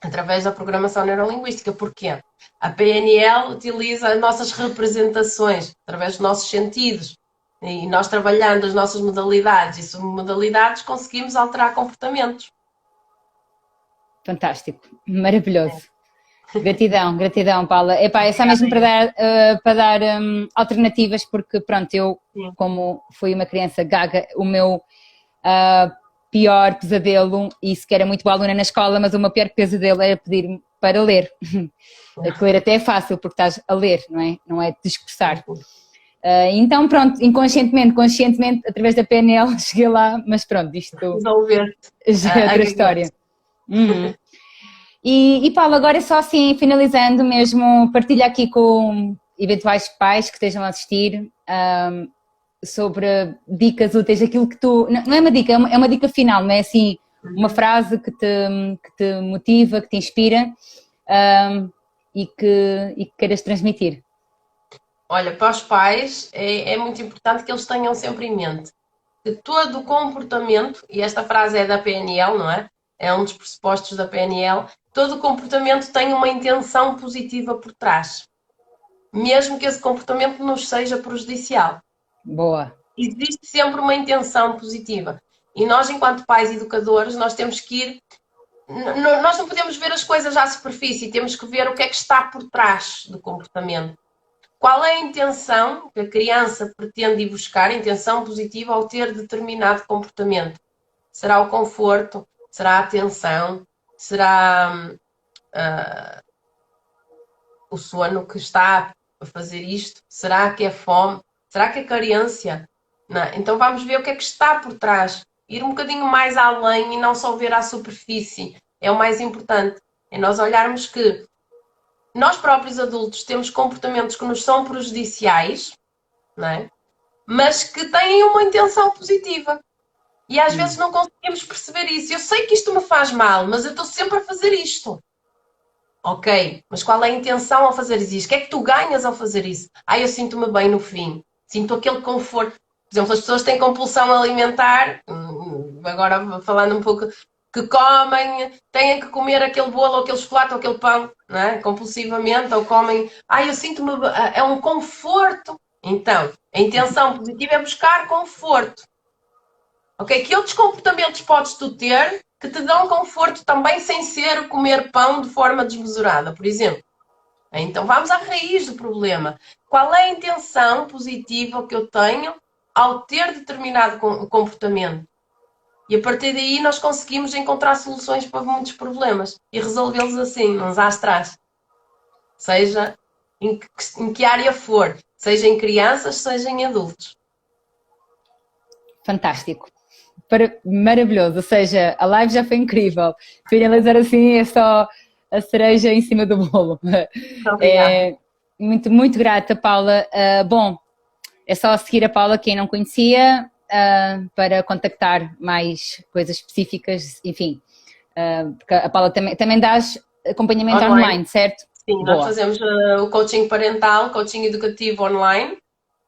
Speaker 2: Através da programação neurolinguística. Porquê? A PNL utiliza as nossas representações, através dos nossos sentidos. E nós trabalhando as nossas modalidades e submodalidades conseguimos alterar comportamentos.
Speaker 1: Fantástico, maravilhoso. Gratidão, gratidão, Paula. Epá, é só mesmo para dar alternativas, porque pronto, eu,
Speaker 2: Sim.
Speaker 1: como fui uma criança gaga, o meu pior pesadelo, e sequer era muito boa aluna na escola, mas o meu pior pesadelo era pedir-me para ler. Que ler até é fácil, porque estás a ler, não é? Não é discursar. Então, pronto, inconscientemente, conscientemente, através da PNL, cheguei lá, mas pronto, isto já é outra história. E Paulo, agora é só assim, finalizando mesmo, partilha aqui com eventuais pais que estejam a assistir sobre dicas úteis, aquilo que tu... Não é uma dica, é uma dica final, não é assim, uma frase que te motiva, que te inspira e que queiras transmitir.
Speaker 2: Olha, para os pais é muito importante que eles tenham sempre em mente que todo o comportamento, e esta frase é da PNL, não é? É um dos pressupostos da PNL, todo o comportamento tem uma intenção positiva por trás. Mesmo que esse comportamento nos seja prejudicial.
Speaker 1: Boa.
Speaker 2: Existe sempre uma intenção positiva. E nós, enquanto pais educadores, nós temos que ir... Nós não podemos ver as coisas à superfície, temos que ver o que é que está por trás do comportamento. Qual é a intenção que a criança pretende ir buscar, a intenção positiva ao ter determinado comportamento? Será o conforto? Será a atenção? Será o sono que está a fazer isto? Será que é fome? Será que é carência? Não. Então vamos ver o que é que está por trás. Ir um bocadinho mais além e não só ver à superfície. É o mais importante. É nós olharmos que nós próprios adultos temos comportamentos que nos são prejudiciais, não é? Mas que têm uma intenção positiva. E às vezes não conseguimos perceber isso. Eu sei que isto me faz mal, mas eu estou sempre a fazer isto. Ok, mas qual é a intenção ao fazer isso? O que é que tu ganhas ao fazer isso? Eu sinto-me bem no fim. Sinto aquele conforto. Por exemplo, as pessoas têm compulsão alimentar, agora falando um pouco, que comem, têm que comer aquele bolo, ou aquele chocolate, ou aquele pão, não é? Compulsivamente, ou comem... eu sinto-me... É um conforto. Então, a intenção positiva é buscar conforto. Ok? Que outros comportamentos podes tu ter que te dão conforto também sem ser comer pão de forma desmesurada, por exemplo? Então vamos à raiz do problema. Qual é a intenção positiva que eu tenho ao ter determinado comportamento? E a partir daí nós conseguimos encontrar soluções para muitos problemas e resolvê-los assim, uns às trás. Seja em que área for, seja em crianças, seja em adultos.
Speaker 1: Fantástico. Maravilhoso, ou seja, a live já foi incrível. Finalizar assim é só a cereja em cima do bolo. Muito, muito grata, Paula. Bom, é só seguir a Paula, quem não conhecia, para contactar mais coisas específicas, enfim. Porque a Paula também dás acompanhamento online, certo?
Speaker 2: Sim, nós fazemos o coaching parental, coaching educativo online,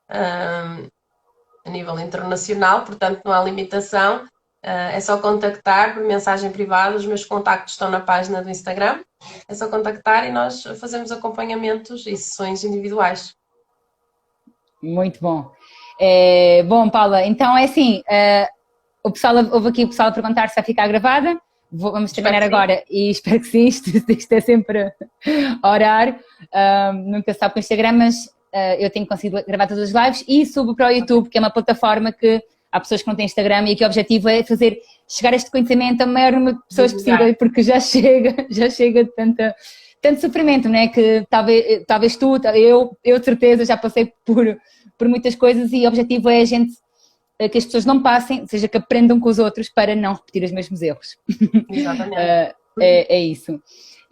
Speaker 2: a nível internacional, portanto não há limitação. É só contactar por mensagem privada, os meus contactos estão na página do Instagram. É só contactar e nós fazemos acompanhamentos e sessões individuais.
Speaker 1: Muito bom. Bom, Paula, então é assim, houve aqui o pessoal a perguntar se vai ficar gravada. Vamos terminar agora e espero que sim, isto é sempre a orar. Nunca se sabe com o Instagram, mas eu tenho conseguido gravar todas as lives e subo para o YouTube, que é uma plataforma que há pessoas que não têm Instagram e aqui o objetivo é fazer chegar este conhecimento a maior número de pessoas possível, porque já chega de tanto sofrimento, não é? Que talvez tu, eu de certeza já passei por muitas coisas e o objetivo é que as pessoas não passem, ou seja, que aprendam com os outros para não repetir os mesmos erros.
Speaker 2: Exatamente.
Speaker 1: É isso.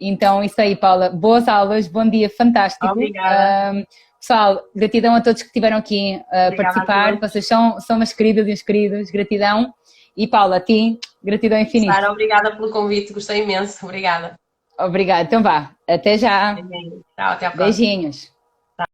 Speaker 1: Então, isso aí, Paula. Boas aulas, bom dia, fantástico.
Speaker 2: Obrigada.
Speaker 1: Pessoal, gratidão a todos que estiveram aqui a participar. Vocês são umas queridas e uns queridos. Gratidão. E Paula, a ti, gratidão infinita.
Speaker 2: Sara, obrigada pelo convite, gostei imenso. Obrigada.
Speaker 1: Obrigada. Então vá, até já.
Speaker 2: Tchau, até a próxima.
Speaker 1: Beijinhos.